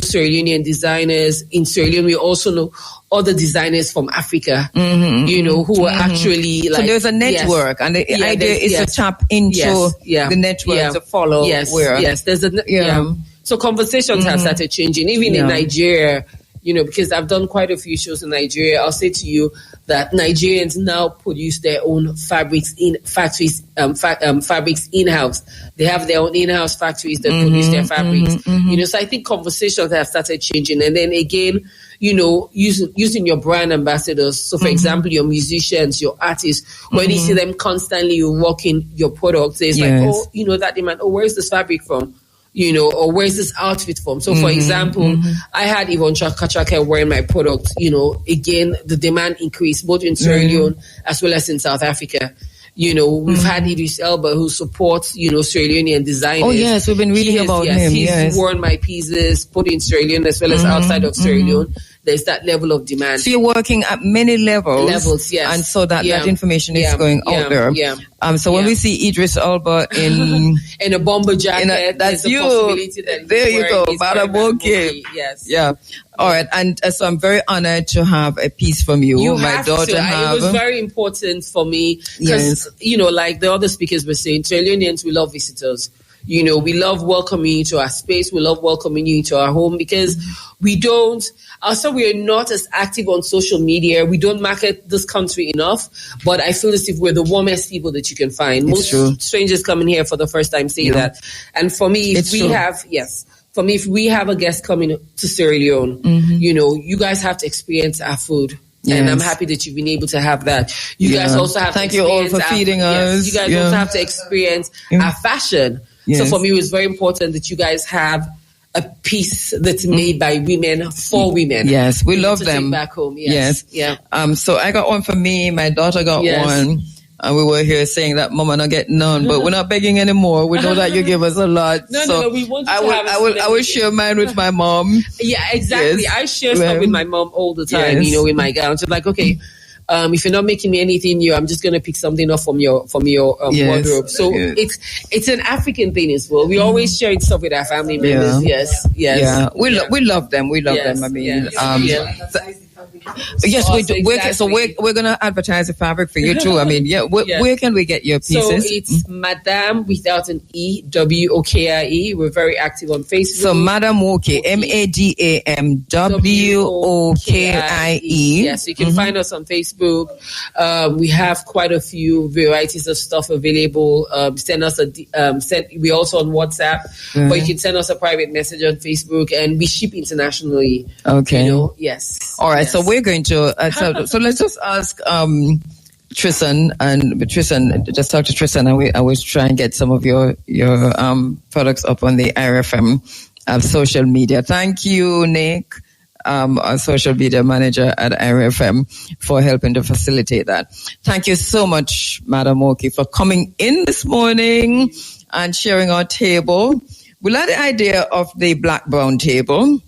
Sierra Leonean designers. In Sierra Leone, we also know other designers from Africa, who are actually like... So there's a network, and the idea is to tap into the network to follow where... Yes, there's a... So conversations have started changing, even in Nigeria, because I've done quite a few shows in Nigeria. I'll say to you that Nigerians now produce their own fabrics in factories, fabrics in-house. They have their own in-house factories that produce their fabrics. So I think conversations have started changing. And then again, using your brand ambassadors. So, for example, your musicians, your artists, when you see them constantly rocking your products, it's like, that demand, where's this fabric from? Or where's this outfit from? So, for example, I had Yvonne Chaka wearing my product. Again, the demand increased both in Sierra Leone as well as in South Africa. We've had Idris Elba, who supports, Sierra Leonean designers. Oh, yes, we've been reading about him. He's worn my pieces, both in Sierra Leone as well as outside of Sierra Leone. There's that level of demand. So you're working at many levels. Yes. And so that information is going out there. Yeah. So when we see Idris Elba in a bomber jacket, that's you. That there you go, Baraboke. Yes. Yeah. All right. And so I'm very honored to have a piece from you. My daughter It was very important for me because, like the other speakers were saying, Sierra Leoneans, we love visitors. We love welcoming you to our space. We love welcoming you into our home because we are not as active on social media. We don't market this country enough, but I feel as if we're the warmest people that you can find. Most strangers coming here for the first time say that. And for me, if we have a guest coming to Sierra Leone, you guys have to experience our food. Yes. And I'm happy that you've been able to have that. You guys also have Thank you all for feeding us. You guys also have to experience our fashion. Yes. So for me, it was very important that you guys have a piece that's made by women for women. Yes, we love them. Take back home. Yes. Yeah. So I got one for me. My daughter got one. And we were here saying that Mama not get none, but we're not begging anymore. We know that you give us a lot. No, we want to I will share mine with my mom. Yeah, exactly. Yes. I share stuff with my mom all the time, in my gown. So like, okay, if you're not making me anything new, I'm just going to pick something off from your wardrobe. So it's an African thing as well. We always share stuff with our family members. Yes. Yeah. We love them. We love them. I mean, Yes, we do. Exactly. We're going to advertise the fabric for you too. I mean, where can we get your pieces? So it's Madame without an E, WOKIE. We're very active on Facebook. So Madame Wokie, MADAMWOKIE. Yes, you can find us on Facebook. We have quite a few varieties of stuff available. Send us we're also on WhatsApp, but you can send us a private message on Facebook, and we ship internationally. Okay. Yes. All right. Yes. So we're going to. So let's just ask Tristan, just talk to Tristan, and I will try and get some of your products up on the IRFM social media. Thank you, Nick, our social media manager at IRFM, for helping to facilitate that. Thank you so much, Madam Wokie, for coming in this morning and sharing our table. We like the idea of the black-brown table,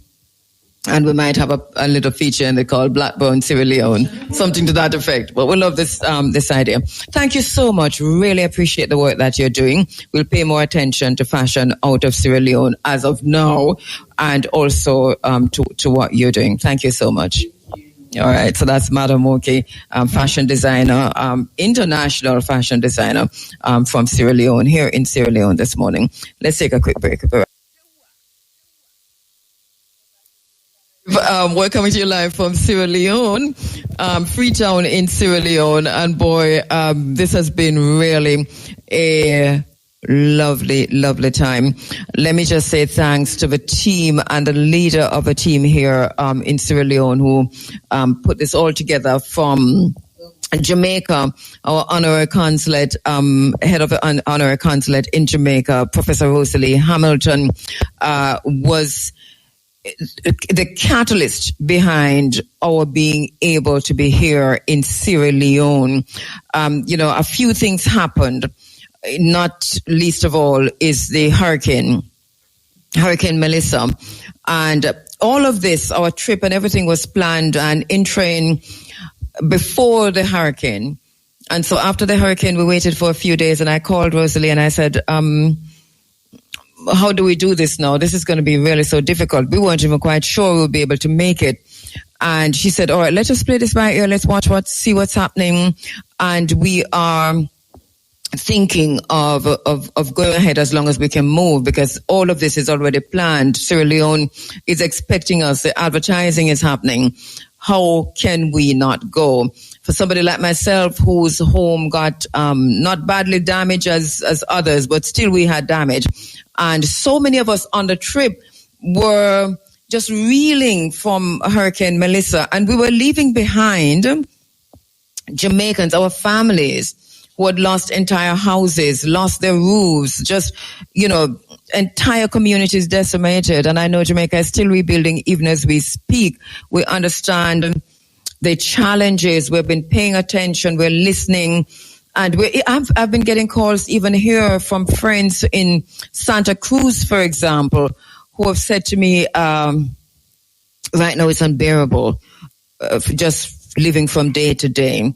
and we might have a little feature in it called Black-Brown Sierra Leone, something to that effect. But we love this idea. Thank you so much. Really appreciate the work that you're doing. We'll pay more attention to fashion out of Sierra Leone as of now, and also to what you're doing. Thank you so much. All right, so that's Madam Wokie, fashion designer, international fashion designer from Sierra Leone, here in Sierra Leone this morning. Let's take a quick break. We're coming to you live from Sierra Leone, Freetown in Sierra Leone, and boy, this has been really a lovely, lovely time. Let me just say thanks to the team and the leader of the team here in Sierra Leone who put this all together from Jamaica. Our honorary consulate, head of the honorary consulate in Jamaica, Professor Rosalie Hamilton, was the catalyst behind our being able to be here in Sierra Leone. A few things happened. Not least of all is the Hurricane Melissa. And all of this, our trip and everything was planned and in train before the hurricane. And so after the hurricane, we waited for a few days, and I called Rosalie and I said, how do we do this now? This is going to be really so difficult. We weren't even quite sure we'll be able to make it. And she said, all right, let's just play this by ear. Let's see what's happening. And we are thinking of going ahead as long as we can move, because all of this is already planned. Sierra Leone is expecting us. The advertising is happening. How can we not go? For somebody like myself whose home got not badly damaged as others, but still we had damage. And so many of us on the trip were just reeling from Hurricane Melissa. And we were leaving behind Jamaicans, our families, who had lost entire houses, lost their roofs, just, entire communities decimated. And I know Jamaica is still rebuilding even as we speak. We understand the challenges. We've been paying attention. We're listening. And I've been getting calls even here from friends in Santa Cruz, for example, who have said to me, right now it's unbearable, just living from day to day.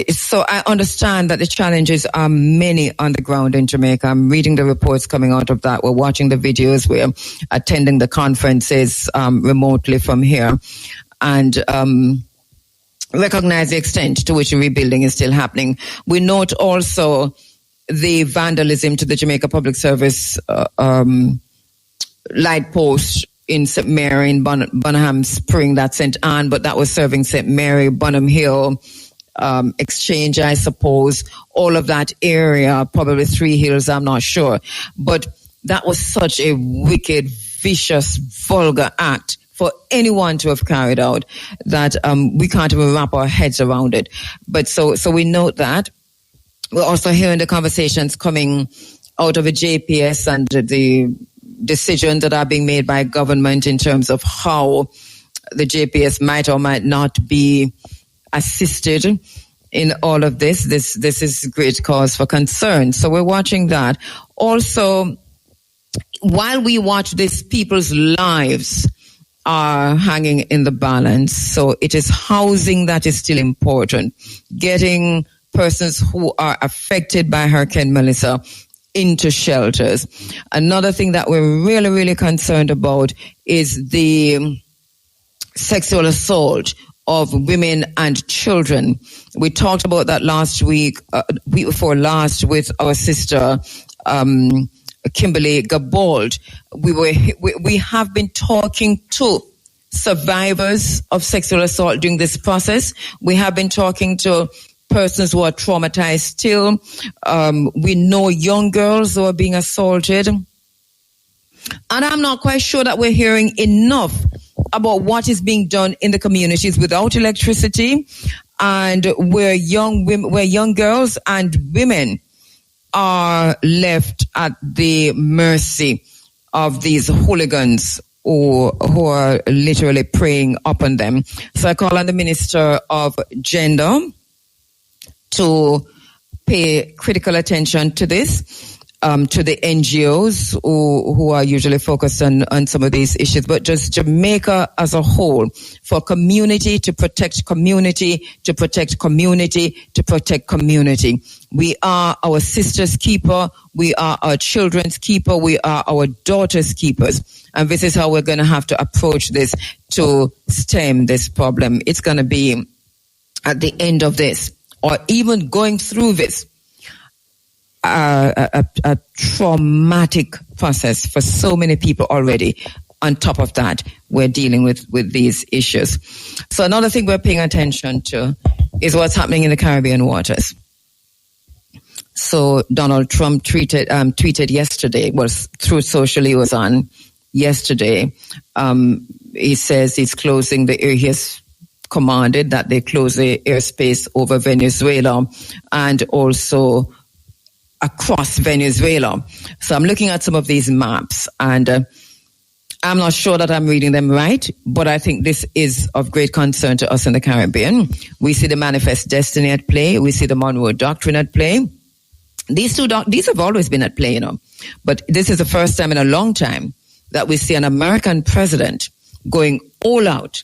So I understand that the challenges are many on the ground in Jamaica. I'm reading the reports coming out of that. We're watching the videos. We're attending the conferences remotely from here. And recognize the extent to which the rebuilding is still happening. We note also the vandalism to the Jamaica Public Service light post in St. Mary in Bonham Spring, that's St. Anne, but that was serving St. Mary, Bonham Hill, Exchange, I suppose, all of that area, probably Three Hills, I'm not sure. But that was such a wicked, vicious, vulgar act for anyone to have carried out that we can't even wrap our heads around it. But so we note that. We're also hearing the conversations coming out of the JPS and the decisions that are being made by government in terms of how the JPS might or might not be assisted in all of this. This is great cause for concern. So we're watching that. Also, while we watch this, people's lives are hanging in the balance. So it is housing that is still important. Getting persons who are affected by Hurricane Melissa into shelters. Another thing that we're really, really concerned about is the sexual assault of women and children. We talked about that last week before last with our sister Kimberly Gabold. We have been talking to survivors of sexual assault during this process. We have been talking to persons who are traumatized still. We know young girls who are being assaulted. And I'm not quite sure that we're hearing enough about what is being done in the communities without electricity, and where young girls and women are left at the mercy of these hooligans who are literally preying upon them. So I call on the Minister of Gender to pay critical attention to this, to the NGOs who are usually focused on some of these issues, but just Jamaica as a whole, for community to protect community, to protect community, to protect community. We are our sisters' keeper. We are our children's keeper. We are our daughters' keepers. And this is how we're going to have to approach this to stem this problem. It's going to be at the end of this, or even going through this, a traumatic process for so many people already. On top of that, we're dealing with these issues. So another thing we're paying attention to is what's happening in the Caribbean waters. So Donald Trump tweeted yesterday, was through social, he was on yesterday. He says he's closing he has commanded that they close the airspace over Venezuela and also across Venezuela. So I'm looking at some of these maps, and I'm not sure that I'm reading them right, but I think this is of great concern to us in the Caribbean. We see the Manifest Destiny at play. We see the Monroe Doctrine at play. These have always been at play, but this is the first time in a long time that we see an American president going all out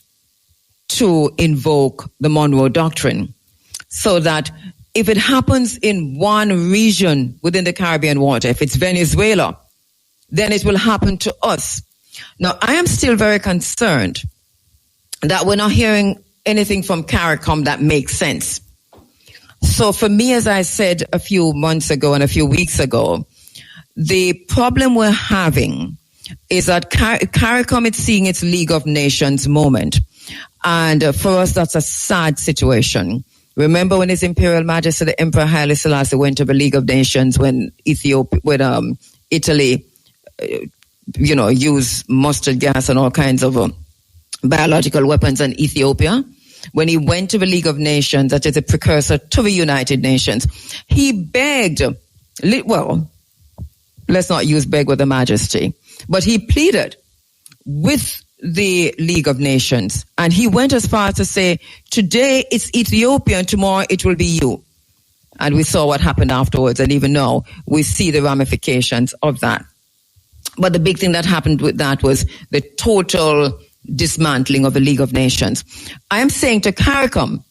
to invoke the Monroe Doctrine, so that if it happens in one region within the Caribbean water, if it's Venezuela, then it will happen to us. Now, I am still very concerned that we're not hearing anything from CARICOM that makes sense. So for me, as I said a few months ago and a few weeks ago, the problem we're having is that CARICOM is seeing its League of Nations moment. And for us, that's a sad situation. Remember when His Imperial Majesty the Emperor Haile Selassie went to the League of Nations when Italy, used mustard gas and all kinds of biological weapons in Ethiopia? When he went to the League of Nations, that is a precursor to the United Nations, he begged, well, let's not use beg with the majesty, but he pleaded with the League of Nations, and he went as far as to say, today it's Ethiopia and tomorrow it will be you. And we saw what happened afterwards, and even now we see the ramifications of that. But the big thing that happened with that was the total dismantling of the League of Nations. I am saying to CARICOM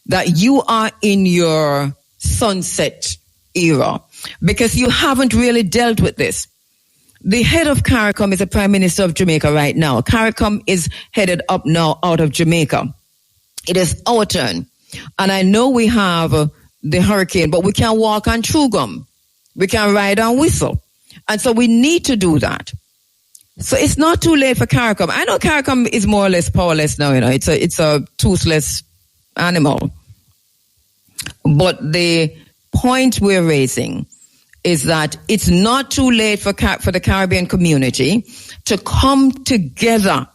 that you are in your sunset era because you haven't really dealt with this. The head of CARICOM is the Prime Minister of Jamaica right now. CARICOM is headed up now out of Jamaica. It is our turn. And I know we have the hurricane, but we can't walk on chew gum. We can ride on whistle. And so we need to do that. So it's not too late for CARICOM. I know CARICOM is more or less powerless now, it's a toothless animal. But the point we're raising is that it's not too late for the Caribbean community to come together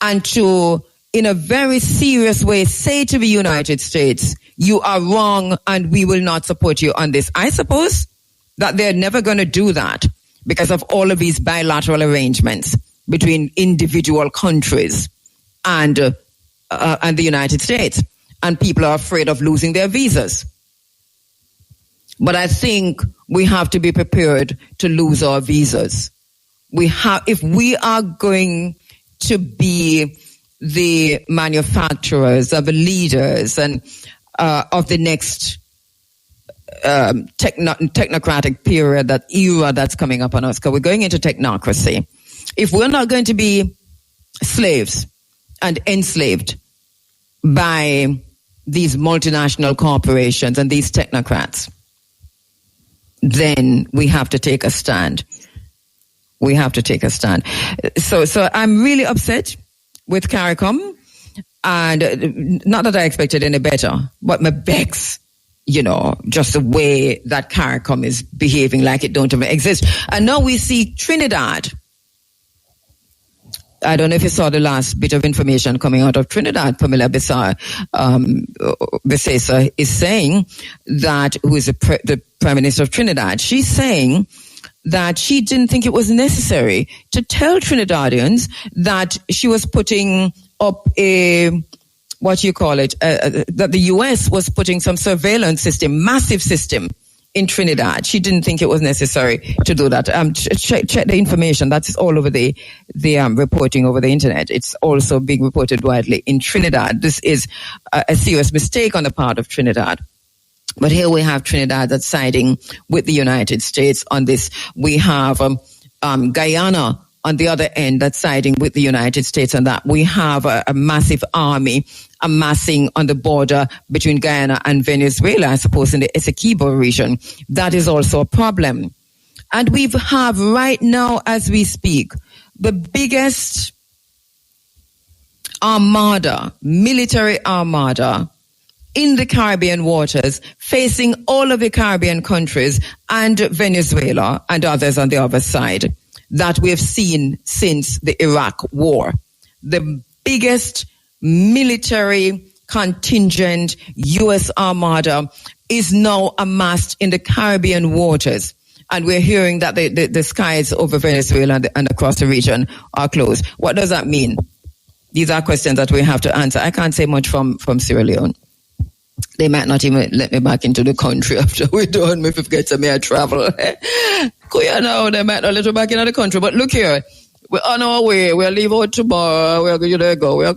and to, in a very serious way, say to the United States, you are wrong and we will not support you on this. I suppose that they're never going to do that because of all of these bilateral arrangements between individual countries and the United States. And people are afraid of losing their visas. But I think we have to be prepared to lose our visas. If we are going to be the manufacturers of the leaders and of the next technocratic period, that era that's coming up on us, because we're going into technocracy. If we're not going to be slaves and enslaved by these multinational corporations and these technocrats, then we have to take a stand. We have to take a stand. So I'm really upset with CARICOM, and not that I expected any better, but my begs, just the way that CARICOM is behaving like it don't even exist. And now we see Trinidad. I don't know if you saw the last bit of information coming out of Trinidad. Pamela Besesa is saying that, who is the Prime Minister of Trinidad, she's saying that she didn't think it was necessary to tell Trinidadians that she was putting up that the US was putting some surveillance system, massive system, in Trinidad. She didn't think it was necessary to do that. Check the information. That's all over the reporting over the internet. It's also being reported widely in Trinidad. This is a serious mistake on the part of Trinidad. But here we have Trinidad that's siding with the United States on this. We have Guyana on the other end that's siding with the United States on that. We have a massive army amassing on the border between Guyana and Venezuela, I suppose in the Essequibo region. That is also a problem. And we have right now, as we speak, the biggest armada, military armada in the Caribbean waters, facing all of the Caribbean countries and Venezuela and others on the other side, that we have seen since the Iraq War. The biggest military contingent U.S. armada is now amassed in the Caribbean waters. And we're hearing that the skies over Venezuela and across the region are closed. What does that mean? These are questions that we have to answer. I can't say much from Sierra Leone. They might not even let me back into the country after we're done. If it gets me, I travel. They might not let me back into the country. But look here, we're on our way. We'll leave out tomorrow. We're going to go. We'll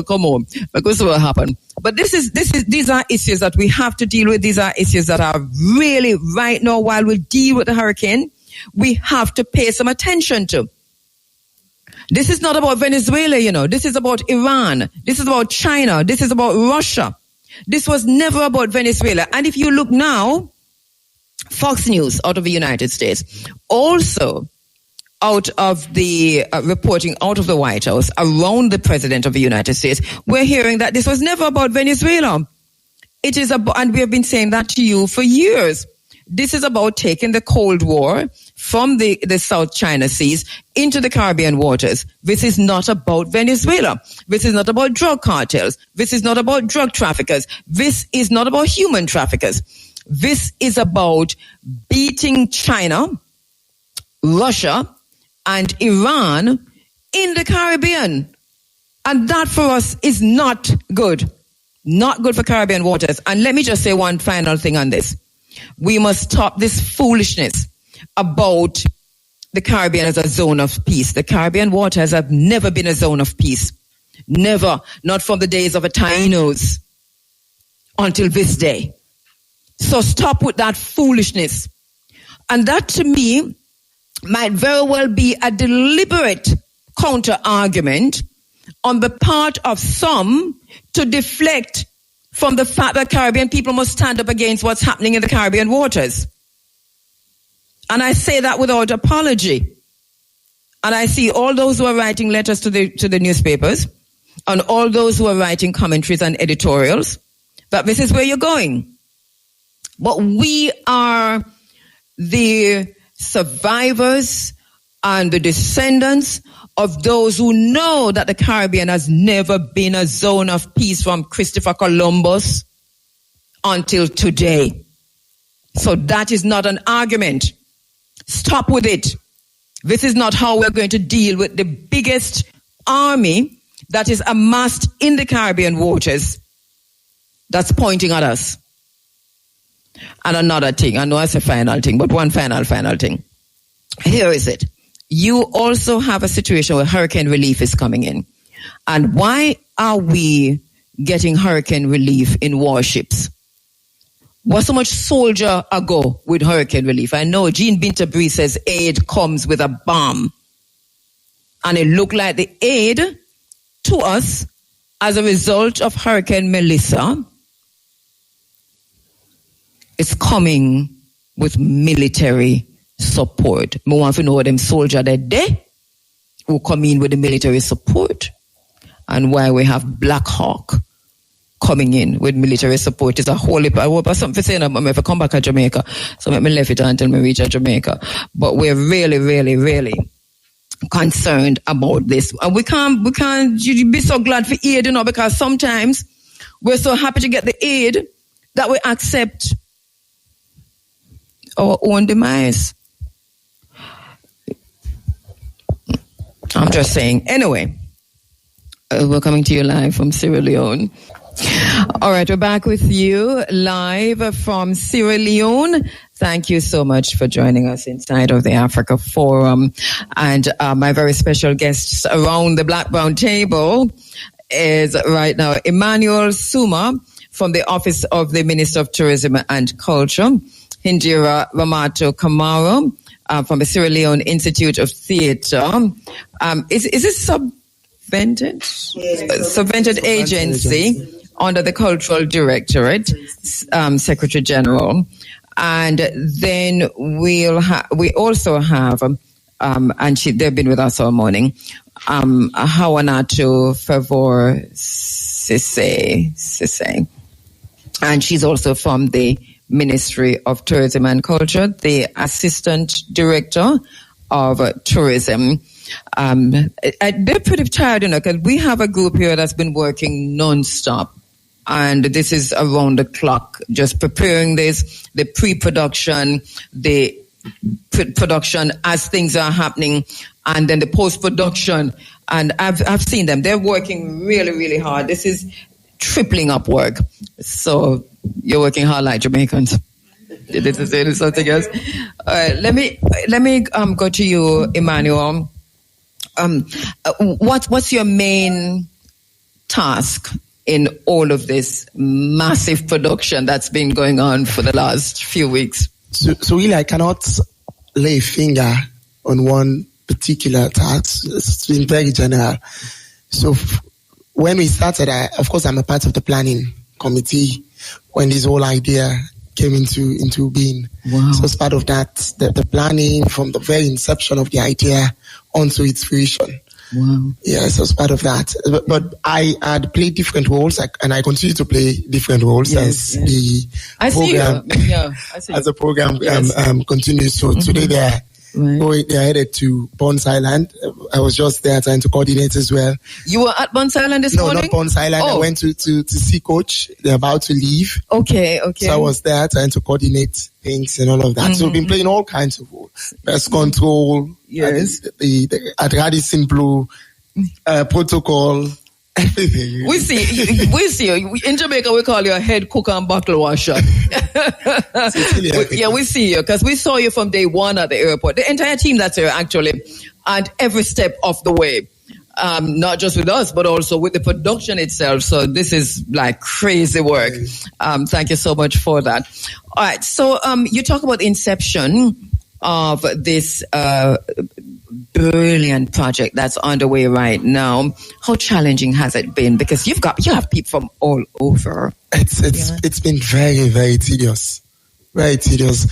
come home. Because what happen? But these are issues that we have to deal with. These are issues that are really right now, while we deal with the hurricane, we have to pay some attention to. This is not about Venezuela, This is about Iran. This is about China. This is about Russia. This was never about Venezuela. And if you look now, Fox News out of the United States, also out of the reporting out of the White House around the President of the United States, we're hearing that this was never about Venezuela. It is about, and we have been saying that to you for years. This is about taking the Cold War from the South China Seas into the Caribbean waters. This is not about Venezuela. This is not about drug cartels. This is not about drug traffickers. This is not about human traffickers. This is about beating China, Russia, and Iran in the Caribbean. And that for us is not good. Not good for Caribbean waters. And let me just say one final thing on this. We must stop this foolishness about the Caribbean as a zone of peace. The Caribbean waters have never been a zone of peace. Never. Not from the days of the Tainos until this day. So stop with that foolishness. And that to me might very well be a deliberate counter-argument on the part of some to deflect from the fact that Caribbean people must stand up against what's happening in the Caribbean waters. And I say that without apology. And I see all those who are writing letters to the newspapers and all those who are writing commentaries and editorials that this is where you're going. But we are the survivors and the descendants of those who know that the Caribbean has never been a zone of peace from Christopher Columbus until today. So that is not an argument. Stop with it. This is not how we're going to deal with the biggest army that is amassed in the Caribbean waters that's pointing at us. And another thing, I know it's a final thing, but one final thing. Here is it. You also have a situation where hurricane relief is coming in. And why are we getting hurricane relief in warships? Was so much soldier ago with hurricane relief? I know Jean Binterbree says aid comes with a bomb. And it looked like the aid to us as a result of Hurricane Melissa, is coming with military support. We want to know them soldiers that day who come in with the military support, and why we have Black Hawk coming in with military support. Is a whole heap. I hope something to say if I come back to Jamaica, so let me leave it until we reach Jamaica. But we're really, really, really concerned about this. And we can't be so glad for aid, because sometimes we're so happy to get the aid that we accept our own demise. I'm just saying. Anyway, we're coming to you live from Sierra Leone. All right, we're back with you live from Sierra Leone. Thank you so much for joining us inside of the Africa Forum. And my very special guests around the Black Brown table is right now Emmanuel Suma from the Office of the Minister of Tourism and Culture, Hindira Ramato Kamara from the Sierra Leone Institute of Theatre. Is this subvented? Yes, subvented agency under the Cultural Directorate, Secretary General. And then we also have, and they've been with us all morning, Hawanato Favor Sise. And she's also from the Ministry of Tourism and Culture, the Assistant Director of Tourism. They're pretty tired, because we have a group here that's been working non-stop. And this is around the clock, just preparing this, the pre-production, the production as things are happening, and then the post-production. And I've seen them. They're working really, really hard. This is tripling up work. So you're working hard like Jamaicans. This is something else. All right, let me go to you, Emmanuel. What's your main task in all of this massive production that's been going on for the last few weeks? So really, I cannot lay a finger on one particular task. It's been very general. So when we started, of course, I'm a part of the planning committee when this whole idea came into being. Wow. So as part of that, the planning from the very inception of the idea onto its fruition. Wow. Yes, as part of that. But I had played different roles, and I continue to play different roles as the program. As the program continues. So today they're headed to Bonds Island. I was just there trying to coordinate as well. You were at Bonds Island this morning? No, not Bonds Island. I went to see Coach. They're about to leave. Okay. So I was there trying to coordinate things and all of that. So we've been playing all kinds of roles. Pest control. Yes. The at Radisson Blue, protocol, everything. We see you. In Jamaica, we call you a head cook and bottle washer. We see you because we saw you from day one at the airport. The entire team that's here, actually, and every step of the way. Not just with us, but also with the production itself. So this is like crazy work. Thank you so much for that. All right. So you talk about the inception of this brilliant project that's underway right now. How challenging has it been? Because you have people from all over. It's been very, very tedious. Very tedious.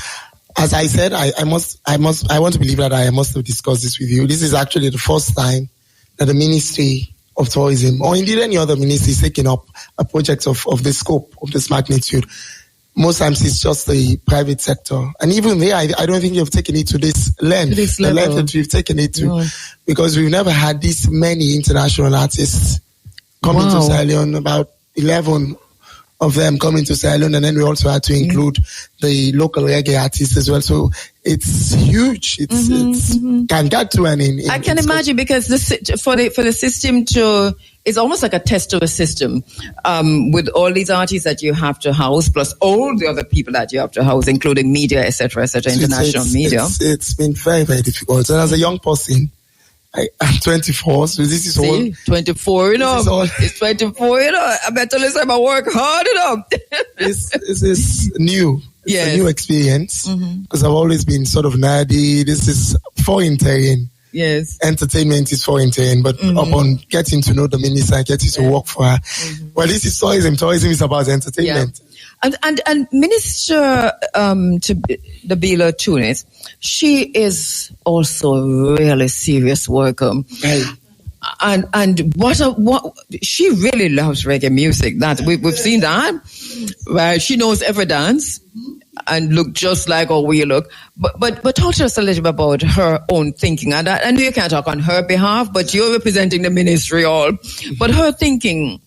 As I said, I want to believe that I must have discussed this with you. This is actually the first time that the Ministry of Tourism, or indeed any other ministry, is taking up a project of this scope, of this magnitude. Most times it's just the private sector. And even there, I don't think you've taken it to this length. The length that we've taken it to. Yeah. Because we've never had this many international artists coming to Sierra Leone, about 11 of them coming to Sierra Leone, and then we also had to include the local reggae artists as well. So it's huge. It's can get to an in I can imagine because for the system it's almost like a test of a system with all these artists that you have to house, plus all the other people that you have to house, including media, etc., international media. It's been very, very difficult. And as a young person, I'm 24, so this is all. 24, It's 24, I better listen, I work hard enough. This is new. It's a new experience because I've always been sort of nerdy. This is foreign terrain. Yes. Entertainment is foreign to him, but upon getting to know the minister, getting to work for her, well, this is tourism. Tourism is about entertainment. Yeah. And Minister Nabila Tunis, she is also a really serious worker. Right. And what she really loves reggae music. That we've seen that, where she knows every dance and look just like how we look. But talk to us a little bit about her own thinking. And I know you can't talk on her behalf, but you're representing the ministry all. But her thinking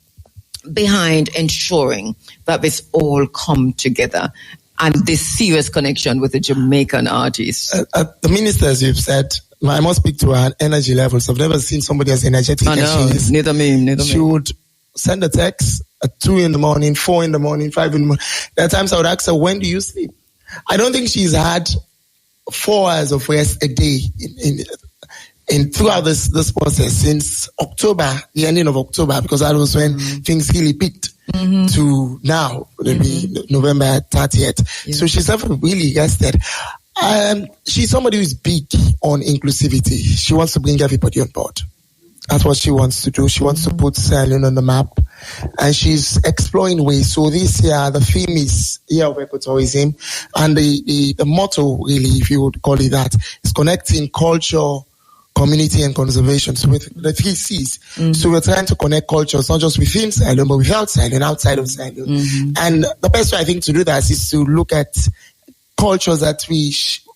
behind ensuring that this all come together and this serious connection with the Jamaican artists. The minister, as you've said, I must speak to her energy levels. I've never seen somebody as energetic as she is. Neither me. She would send a text at 2 in the morning, 4 in the morning, 5 in the morning. There are times I would ask her, when do you sleep? I don't think she's had 4 hours of rest a day in throughout this process since October, the ending of October, because that was when things really peaked. To now, maybe November 30th. Yeah. So she's never really rested. She's somebody who's big on inclusivity. She wants to bring everybody on board. That's what she wants to do. She wants to put Sierra Leone on the map, and she's exploring ways. So this year, the theme is Year of Ecotourism, and the motto, really, if you would call it that, is connecting culture, community and conservation. So with the 3 C's. So we're trying to connect cultures, not just within Sierra Leone, but without Sierra Leone, outside of Sierra Leone. And the best way I think to do that is to look at cultures that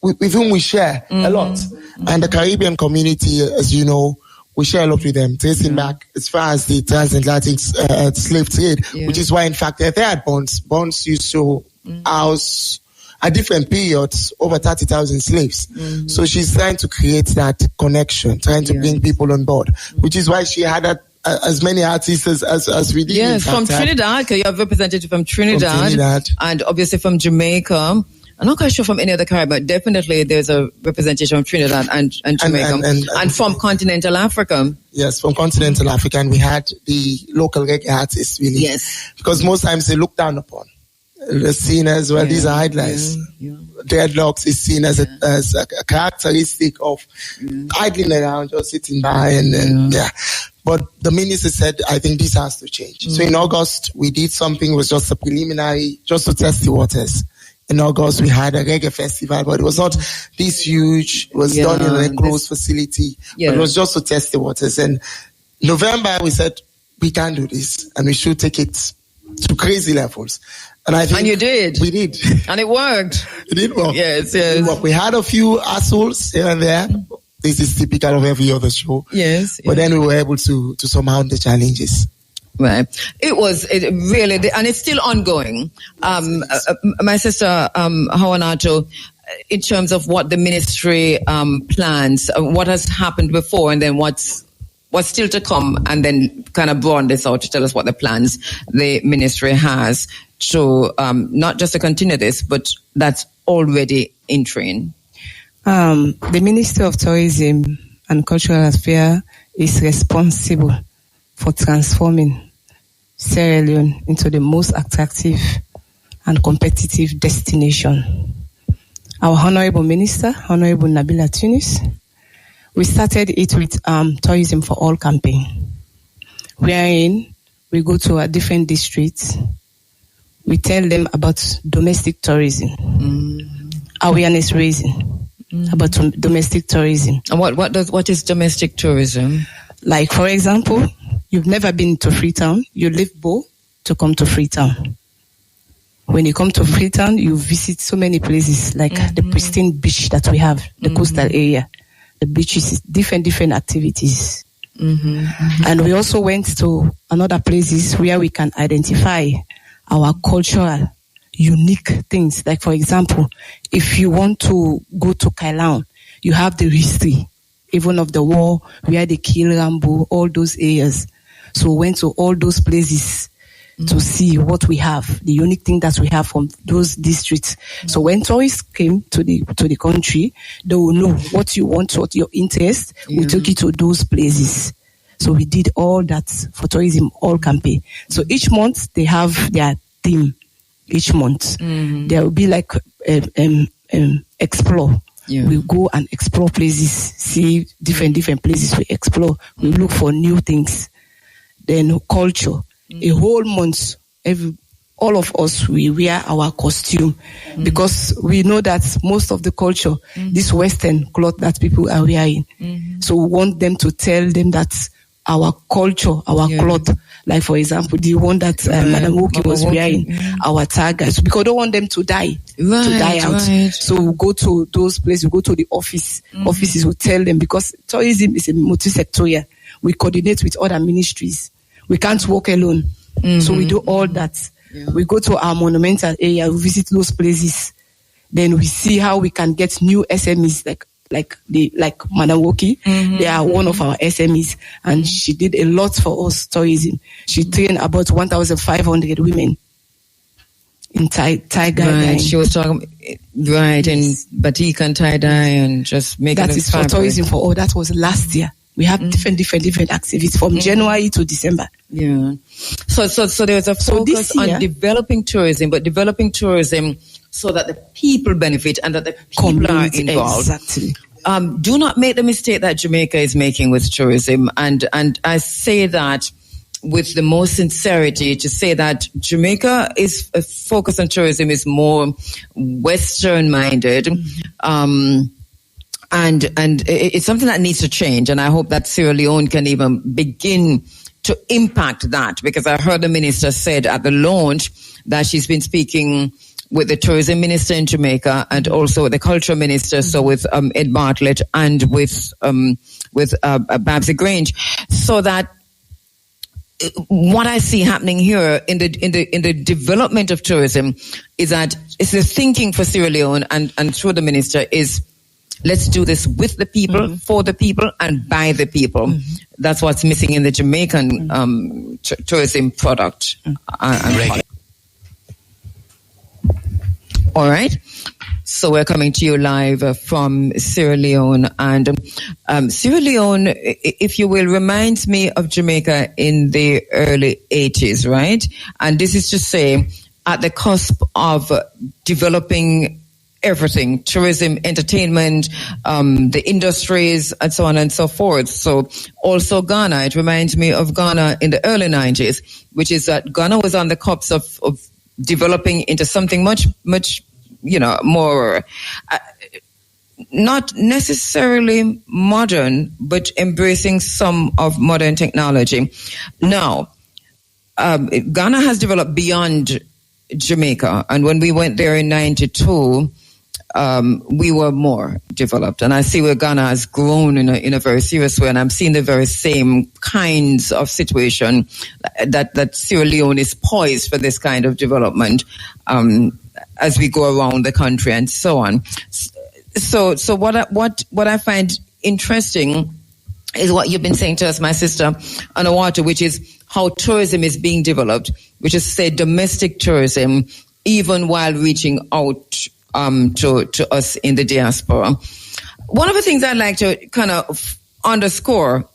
with whom we share a lot. And the Caribbean community, as you know, we share a lot with them, tracing back as far as the transatlantic slave trade, which is why, in fact, they had bonds used to house at different periods over 30,000 slaves. So she's trying to create that connection, trying to bring people on board, which is why she had as many artists as we did. Yes, from Trinidad, because you have representative from Trinidad, and obviously from Jamaica. I'm not quite sure from any other Caribbean, but definitely there's a representation from Trinidad and Jamaica, and from continental Africa. Yes, from continental Africa, and we had the local reggae artists, really. Yes. Because most times they look down upon. They're seen as, well, these are idlers. Dreadlocks is seen as a characteristic of idling around, just sitting by, and But the minister said, I think this has to change. So in August, we did something, it was just a preliminary, just to test the waters. In August, we had a reggae festival, but it was not this huge. It was done in an enclosed facility. But it was just to test the waters. And November, we said, we can do this, and we should take it to crazy levels. And I think you did. We did. And it worked. It did work. Yes. We had a few assholes here and there. This is typical of every other show. Yes. But then we were able to surmount the challenges. Right. It really, and it's still ongoing. My sister, Hawanato, in terms of what the ministry plans, what has happened before, and then what's still to come, and then kind of broaden this out to tell us what the plans the ministry has to not just to continue this, but that's already in train. The Ministry of Tourism and Cultural Affairs is responsible for transforming Sierra Leone into the most attractive and competitive destination. Our Honorable Minister, Honorable Nabila Tunis, we started it with Tourism for All campaign, wherein we go to a different districts. We tell them about domestic tourism, awareness raising about domestic tourism. And what is domestic tourism? Like, for example, you've never been to Freetown. You leave Bo to come to Freetown. When you come to Freetown, you visit so many places, like the pristine beach that we have, the coastal area. The beaches, different activities. And we also went to another places where we can identify our cultural unique things. Like, for example, if you want to go to Kailan, you have the history, even of the war, where they kill Rambo, all those areas. So we went to all those places to see what we have, the unique thing that we have from those districts. So when tourists came to the country, they will know what you want, what your interest. We took you to those places. So we did all that for Tourism All campaign. So each month they have their theme. Each month there will be like explore. We go and explore places, see different places. We explore, we look for new things. Then culture, a whole month, all of us, we wear our costume because we know that most of the culture, this Western cloth that people are wearing. So we want them to tell them that our culture, our cloth, like for example, the one that Madam Woki was wearing, our tigers, because we don't want them to die, out. So we go to those places, we go to the offices, we tell them, because tourism is a multi-sectorial. We coordinate with other ministries. We can't work alone. So we do all that. We go to our monumental area, we visit those places. Then we see how we can get new SMEs like Madam Woki. They are one of our SMEs, and she did a lot for us tourism. She trained about 1,500 women in tiger dyeing. She was talking in batik and tie dye and just making that is for tourism for all. That was last year. We have different activities from January to December. Yeah. So there's a focus on developing tourism, but developing tourism so that the people benefit and that the people are involved. Exactly. Do not make the mistake that Jamaica is making with tourism. And I say that with the most sincerity, to say that Jamaica is focus on tourism is more Western minded. And it's something that needs to change. And I hope that Sierra Leone can even begin to impact that, because I heard the minister said at the launch that she's been speaking with the tourism minister in Jamaica and also the culture minister, so with Ed Bartlett and with Babsy Grange, so that what I see happening here in the development of tourism is that it's the thinking for Sierra Leone and through the minister is, let's do this with the people, for the people, and by the people. That's what's missing in the Jamaican tourism product. All right. So we're coming to you live from Sierra Leone. And Sierra Leone, if you will, reminds me of Jamaica in the early 80s, right? And this is to say, at the cusp of developing everything, tourism, entertainment, the industries, and so on and so forth. So also Ghana, it reminds me of Ghana in the early 90s, which is that Ghana was on the cusp of developing into something much, more, not necessarily modern, but embracing some of modern technology. Now, Ghana has developed beyond Jamaica. And when we went there in 92, we were more developed. And I see where Ghana has grown in a very serious way. And I'm seeing the very same kinds of situation that Sierra Leone is poised for this kind of development as we go around the country and so on. So what I find interesting is what you've been saying to us, my sister, Anawatu, which is how tourism is being developed, which is, say, domestic tourism, even while reaching out to us in the diaspora. One of the things I'd like to kind of underscore,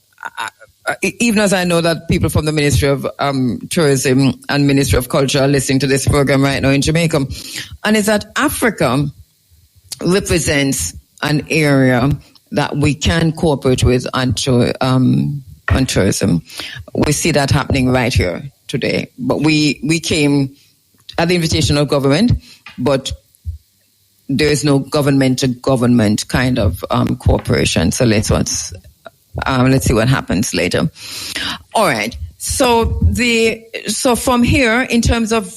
even as I know that people from the Ministry of Tourism and Ministry of Culture are listening to this program right now in Jamaica, and is that Africa represents an area that we can cooperate with on tourism. We see that happening right here today. But we came at the invitation of government, but there is no government-to-government kind of cooperation. So let's see what happens later. All right. So from here, in terms of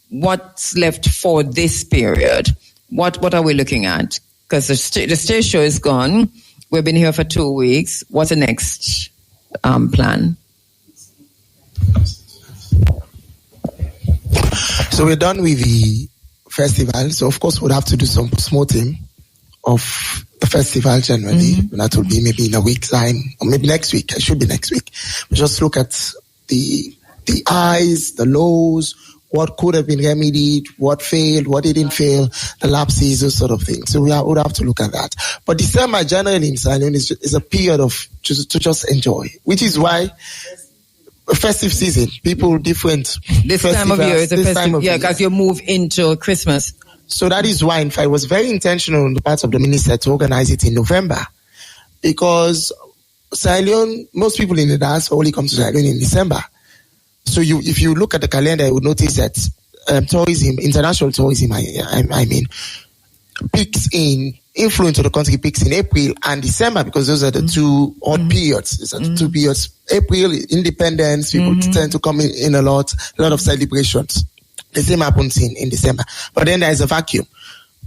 what's left for this period, what are we looking at? Because the stage show is gone. We've been here for 2 weeks. What's the next plan? So we're done with the festival. So of course we'll have to do some post-mortem of the festival generally. That will be maybe in a week's time, or maybe next week. It should be next week. We just look at the highs, the lows, what could have been remedied, what failed, what didn't fail, the lapses, those sort of things. So we would have to look at that. But December generally in Sierra Leone is a period of to just enjoy, which is why a festive season, people different. This time of year is a festive, yeah, because you move into Christmas. So that is why, in fact, it was very intentional on the part of the minister to organize it in November, because Sierra Leone, most people in the diaspora only come to Sierra Leone in December. So if you look at the calendar, you would notice that tourism, international tourism, I mean, peaks in influence of the country peaks in April and December, because those are the two odd periods. These are the two periods. April, independence, people tend to come in a lot of celebrations. The same happens in December. But then there's a vacuum.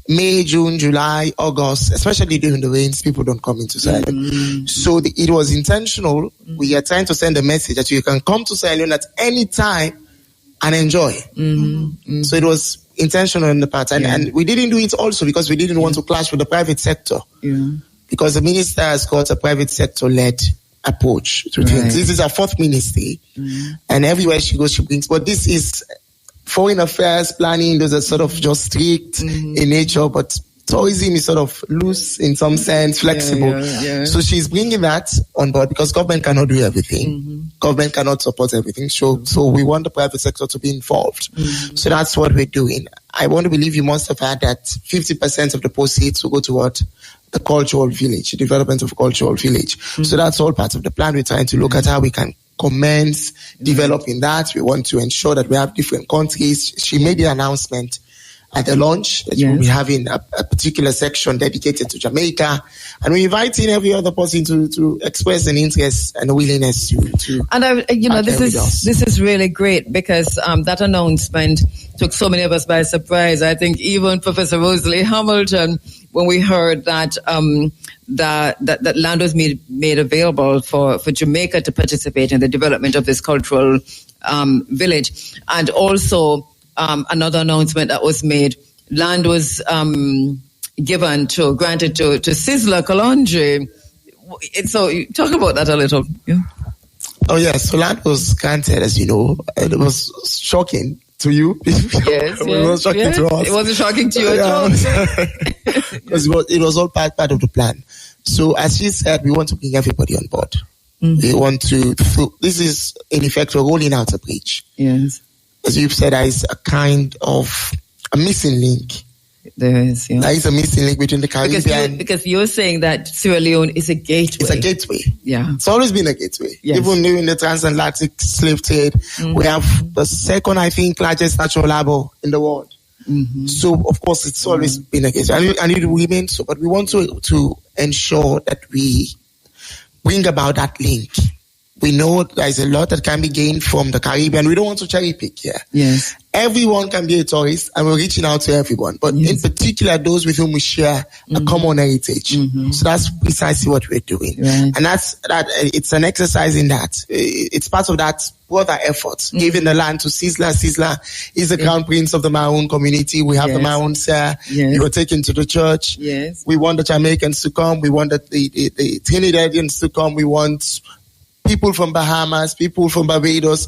May, June, July, August, especially during the rains, people don't come into Sierra Leone. So it was intentional. We are trying to send a message that you can come to Sierra Leone at any time and enjoy. So it was intentional on the part. And we didn't do it also because we didn't want to clash with the private sector. Because the minister has got a private sector-led approach to things. This is our fourth ministry. And everywhere she goes, she brings. But this is foreign affairs planning. Those are sort of just strict in nature, but tourism is sort of loose in some sense, flexible. So she's bringing that on board because government cannot do everything. Government cannot support everything. So we want the private sector to be involved. So that's what we're doing. I want to believe you must have heard that 50% of the proceeds will go toward the cultural village, the development of cultural village. So that's all part of the plan. We're trying to look at how we can commence developing that. We want to ensure that we have different countries. She made the announcement at the launch that we'll be having a particular section dedicated to Jamaica, and we're inviting every other person to express an interest and a willingness to. And this is really great because that announcement took so many of us by surprise. I think even Professor Rosalie Hamilton, when we heard that that land was made available for Jamaica to participate in the development of this cultural village, and also another announcement that was made, land was granted to Sizzla Kalonji. So talk about that a little. Oh yes, so land was granted, as you know, and it was shocking to you. Yes, it was shocking to us. It wasn't shocking to you at all. Because it was all part of the plan. So as she said, we want to bring everybody on board. We want to. This is in effect we're rolling out a bridge. Yes. As you've said, there is a kind of a missing link. There is, There is a missing link between the Caribbean. Because you're saying that Sierra Leone is a gateway. It's a gateway. Yeah. It's always been a gateway. Yes. Even during the transatlantic slave trade, we have the second, I think, largest natural harbor in the world. So, of course, it's always been a gateway. And it will remain so. But we want to ensure that we bring about that link. We know there's a lot that can be gained from the Caribbean. We don't want to cherry pick here. Yes. Everyone can be a tourist, and we're reaching out to everyone. But in particular, those with whom we share a common heritage. So that's precisely what we're doing. Right. And it's an exercise in that. It's part of that broader effort, giving the land to Sizzla. Sizzla is the crown prince of the Maroon community. We have the Maroons there. You were taken to the church. Yes. We want the Jamaicans to come. We want the Trinidadians to come. We want people from Bahamas, people from Barbados,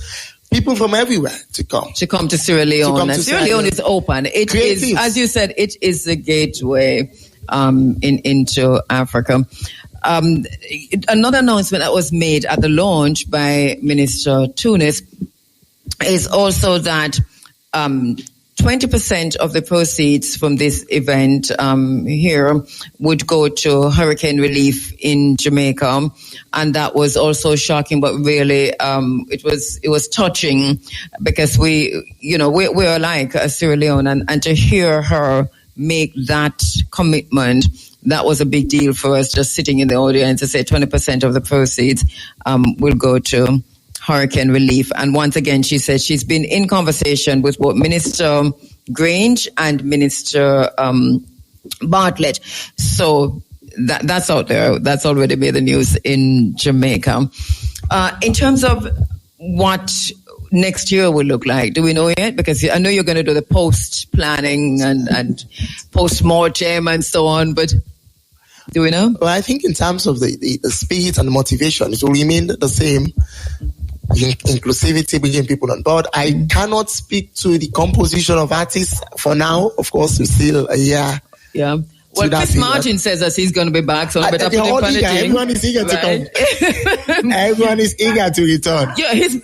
people from everywhere to come to Sierra Leone. Sierra Leone is open. It is, as you said, it is the gateway into Africa. Another announcement that was made at the launch by Minister Tunis is also that 20% of the proceeds from this event here would go to hurricane relief in Jamaica, and that was also shocking, but really it was touching because we're like Sierra Leone, and to hear her make that commitment, that was a big deal for us. Just sitting in the audience to say 20% of the proceeds will go to hurricane relief. And once again, she said she's been in conversation with both Minister Grange and Minister Bartlett. So that's out there. That's already made the news in Jamaica. In terms of what next year will look like, do we know yet? Because I know you're going to do the post-planning and post-mortem and so on, but do we know? Well, I think in terms of the spirit and the motivation, it will remain the same. Inclusivity, bringing people on board. I cannot speak to the composition of artists for now. Of course, we're still a year. Yeah. Well, Chris Martin says that he's going to be back, so I better put him on the team. Everyone is eager to come. Everyone is eager to return. Yeah, his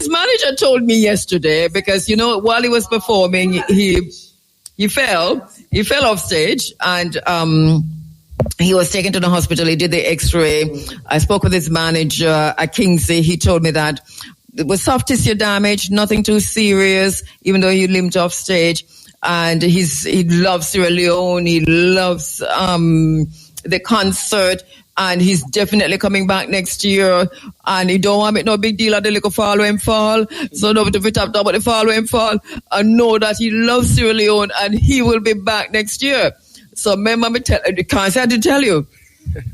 manager told me yesterday, because, while he was performing, he fell off stage, and he was taken to the hospital. He did the x-ray. I spoke with his manager at Kingsley. He told me that it was soft tissue damage, nothing too serious, even though he limped off stage. And he loves Sierra Leone. He loves the concert. And he's definitely coming back next year. And he don't want to make no big deal of the little fall when fall. So don't be top about the fall when fall. And know that he loves Sierra Leone and he will be back next year. So remember me can't say to tell you.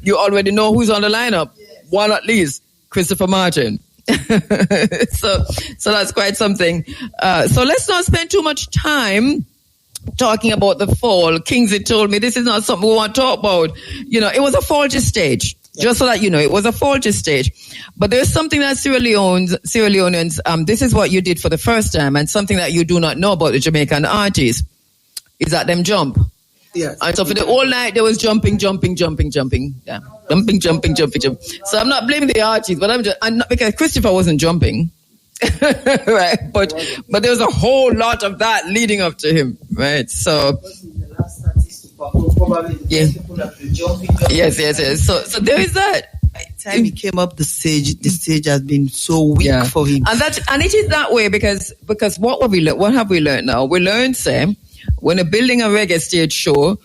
You already know who's on the lineup. One at least. Christopher Martin. So that's quite something. So let's not spend too much time talking about the fall. Kingsley told me this is not something we want to talk about. It was a faulty stage. Just so that you know, it was a faulty stage. But there's something that Sierra Leoneans, this is what you did for the first time, and something that you do not know about the Jamaican artists is that them jump. Yes. And so for the whole night, there was jumping. Yeah. Jumping. So I'm not blaming the artists, but I'm not, because Christopher wasn't jumping. Right. But there was a whole lot of that leading up to him. Right. So. Yeah. Yes. So there is that. By the time he came up the stage has been so weak for him. And it is that way because what have we learned now? We learned, Sam, when you're building a reggae stage show,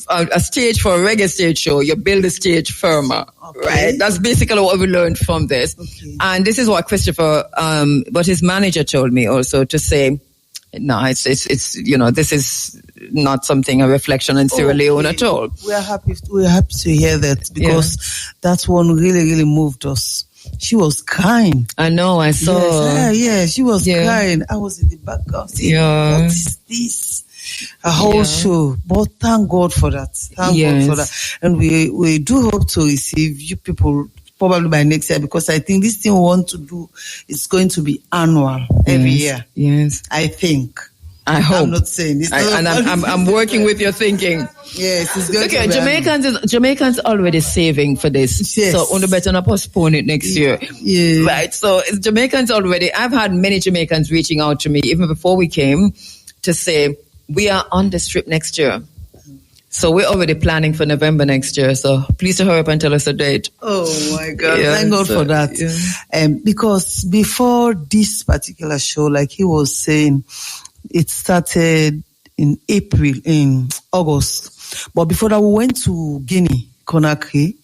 a stage for a reggae stage show, you build the stage firmer, right? That's basically what we learned from this. Okay. And this is what Christopher, what his manager told me also to say, no, it's this is not a reflection on Sierra Leone at all. We're happy to hear that because that one really, really moved us. She was crying. I know, I saw. Yes, she was crying. I was in the background saying, what is this? A whole show. But thank God for that. Thank God for that. And we do hope to receive you people probably by next year, because I think this thing we want to do is going to be annual every year. Yes. I think. I hope. I'm not saying this. I'm working with your thinking. Yes, it's going to be Jamaicans already saving for this. Yes. So only better not postpone it next year. Yeah. Right. So Jamaicans already, I've had many Jamaicans reaching out to me even before we came to say, we are on the strip next year. So we're already planning for November next year. So please hurry up and tell us a date. Oh my God. Thank God for that. Yeah. Because before this particular show, like he was saying, it started in August. But before that, we went to Guinea, Conakry.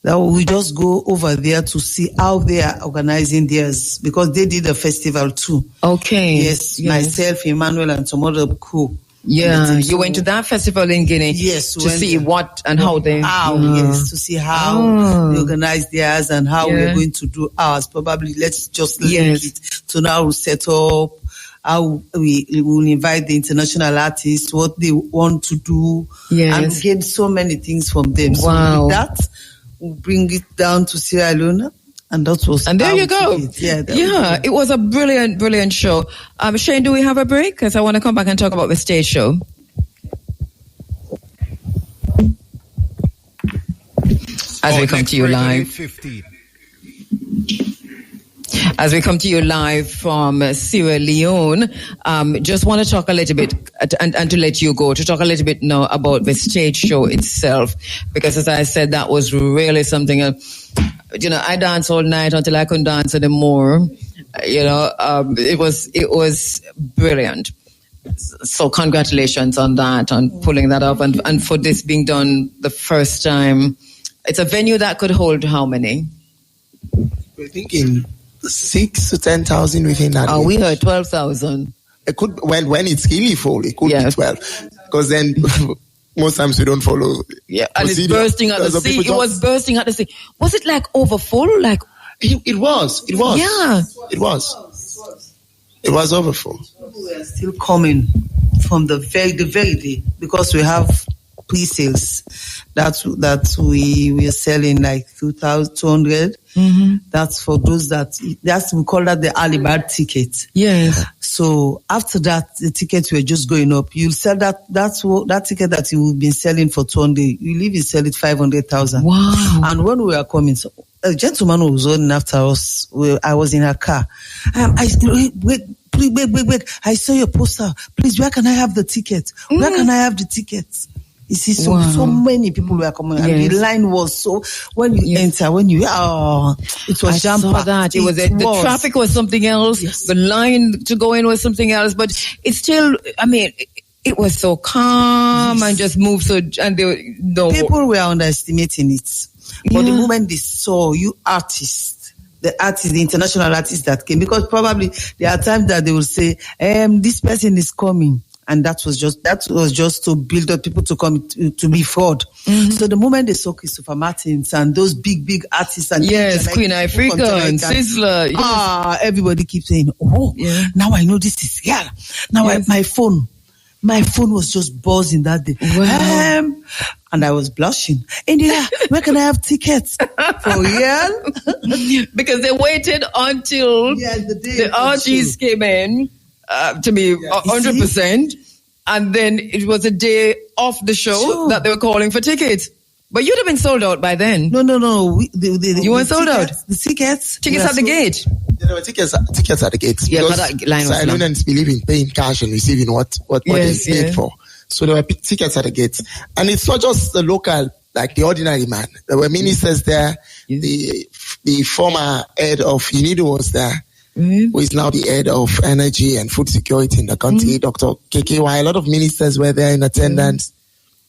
That we just go over there to see how they are organizing theirs, because they did a festival too. Okay. Yes. Myself, Emmanuel, and some other crew. Yeah, you went to that festival in Guinea. Yes, to see what and how they. Yes, to see how they organize theirs and how we're going to do ours. Probably let's just link it to now set up. How we will invite the international artists, what they want to do, and get so many things from them. Wow. So with that, we'll bring it down to Sierra Leone. And that was. And there you go. It was a brilliant, brilliant show. Shane, do we have a break? Because I want to come back and talk about the stage show. As we come to you live. As we come to you live from Sierra Leone, just want to talk a little bit and to let you go, to talk a little bit now about the stage show itself. Because as I said, that was really something, I danced all night until I couldn't dance anymore. It was brilliant. So congratulations on that, on pulling that up and for this being done the first time. It's a venue that could hold how many? We're thinking 6,000 to 10,000 within that. Oh, we heard 12,000. It could, when it's really full, it could be 12. Because then most times we don't follow. Yeah, and it's bursting at the sea. It was bursting at the sea. Was it like over full? Like it was. Yeah, it was. It was over full. We are still coming from the very day, because we have pre-sales that we are selling like 2,200. Mm-hmm. That's for those we call that the early bird ticket. Yes. So after that, the tickets were just going up. You'll sell that ticket that you've been selling for 200. You leave it, sell it 500,000. Wow. And when we were coming, so a gentleman who was running after us, I was in her car. please, wait. I saw your poster. Please, where can I have the ticket? Where can I have the tickets? You see, so many people were coming, and the line was so. When you enter, it was jam packed. That it was the traffic was something else. Yes. The line to go in was something else. But it's still, I mean, it was so calm and just moved so. And people were underestimating it, but the moment they saw you artists, the international artists that came, because probably there are times that they will say, this person is coming. And that was just to build up people to come to be fraud. Mm-hmm. So the moment they saw Christopher Martins and those big artists and Queen Africa and Sizzler, everybody keeps saying, now I know this is real. Now my phone was just buzzing that day. Wow. And I was blushing. India, where can I have tickets? For real? Because they waited until the RGs came in. To be 100%, and then it was a day off the show that they were calling for tickets. But you'd have been sold out by then. No. You weren't sold out. The tickets at the gate. There were tickets at the gate. Yeah, but that line was Silonians believe in paying cash and receiving what they paid for. So there were tickets at the gate, and it's not just the local, like the ordinary man. There were ministers there. The former head of UNIDO was there. Mm-hmm. Who is now the head of energy and food security in the country, Dr. KKY. A lot of ministers were there in attendance.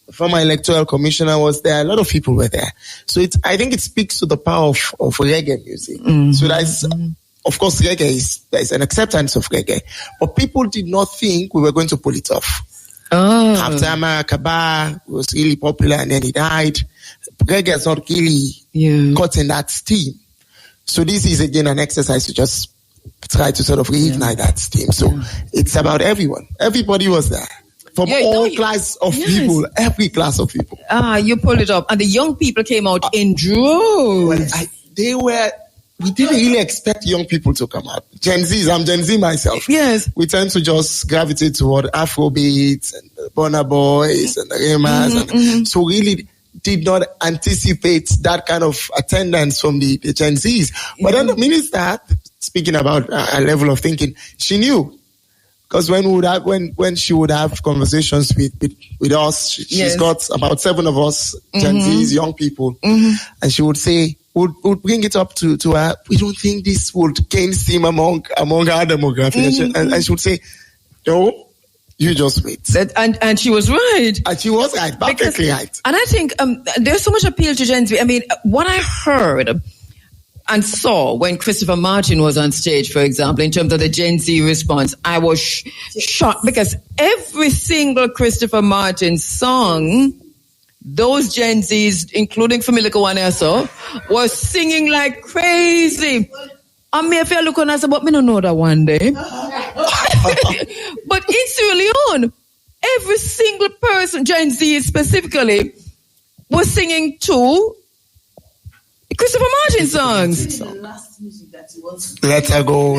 The former electoral commissioner was there. A lot of people were there. So I think it speaks to the power of reggae music. Mm-hmm. So that's, of course, there's an acceptance of reggae, but people did not think we were going to pull it off. Oh. After Amara Kaba was really popular and then he died, reggae has not really gotten that steam. So this is again an exercise to just try to sort of reignite that steam. So it's about everyone. Everybody was there. From all class of people, every class of people. You pulled it up. And the young people came out in droves. We didn't really expect young people to come out. Gen Zs, I'm Gen Z myself. Yes. We tend to just gravitate toward Afrobeats and the Burna Boys and the Remas. So really did not anticipate that kind of attendance from the Gen Zs. But then the minister, speaking about a level of thinking, she knew. Because when she would have conversations with us, she's got about 7 of us, Gen Zs, young people, and she would say, would bring it up to her, we don't think this would gain steam among our demographic. And she would say, no, you just wait. And she was right. And she was right, perfectly right. And I think there's so much appeal to Gen Z. I mean, what I heard and saw when Christopher Martin was on stage, for example, in terms of the Gen Z response, I was shocked because every single Christopher Martin song, those Gen Zs, including Family Kawaneso, was singing like crazy. I mean, if you look on us, but me don't know that one day. But in Sierra Leone, every single person, Gen Z specifically, was singing to Christopher Martin songs. Let her go.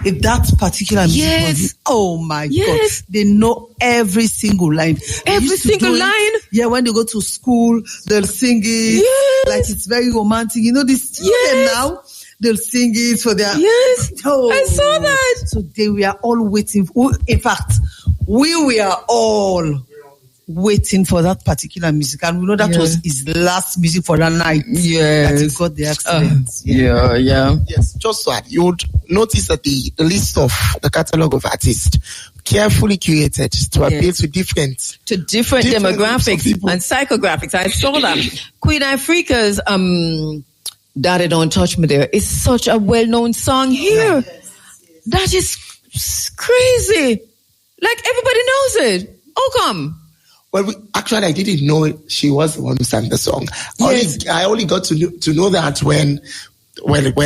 If that particular music was, oh my God, they know every single line. Every single line? Yeah, when they go to school, they'll sing it. Like it's very romantic. You know, this children now, they'll sing it for their... Yes, I saw that. So they were all waiting. In fact, we were all waiting for that particular music, and we know that was his last music for that night. That he got the accident. Yes, just so that you would notice that the list of the catalogue of artists carefully curated to appeal to different demographics and psychographics. I saw that. Queen Africa's Daddy Don't Touch Me There is such a well-known song here. That is crazy. Like everybody knows it. How come? Well, actually, I didn't know she was the one who sang the song. Yes. I only got to know that when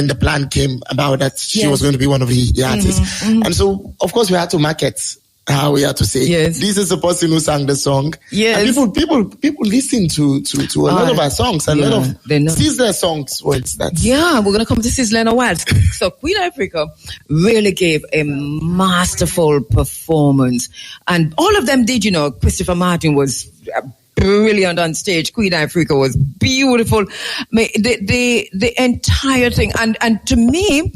the plan came about that she was going to be one of the artists. And so, of course, we had to market how we had to say, this is the person who sang the song. Yes. And people listen to a lot of our songs, and a lot of Sizzler songs. Yeah, we're going to come to Sizzler in a while. So Queen Africa really gave a masterful performance. And all of them did, Christopher Martin was brilliant on stage. Queen Africa was beautiful. The entire thing. And to me,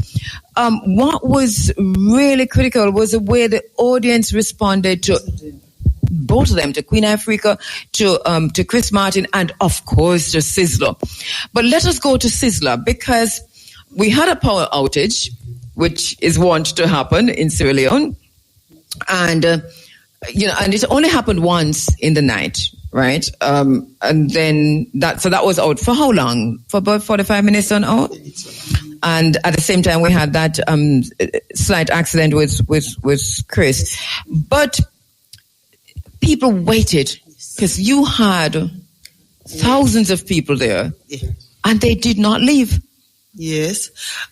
what was really critical was the way the audience responded to both of them, to Queen Africa, to Chris Martin, and of course to Sizzler. But let us go to Sizzler, because we had a power outage, which is wont to happen in Sierra Leone, and and it only happened once in the night, right? And then that was out for how long? For about 45 minutes or an hour. And at the same time, we had that slight accident with Chris, but people waited because you had thousands of people there, and they did not leave. Yes.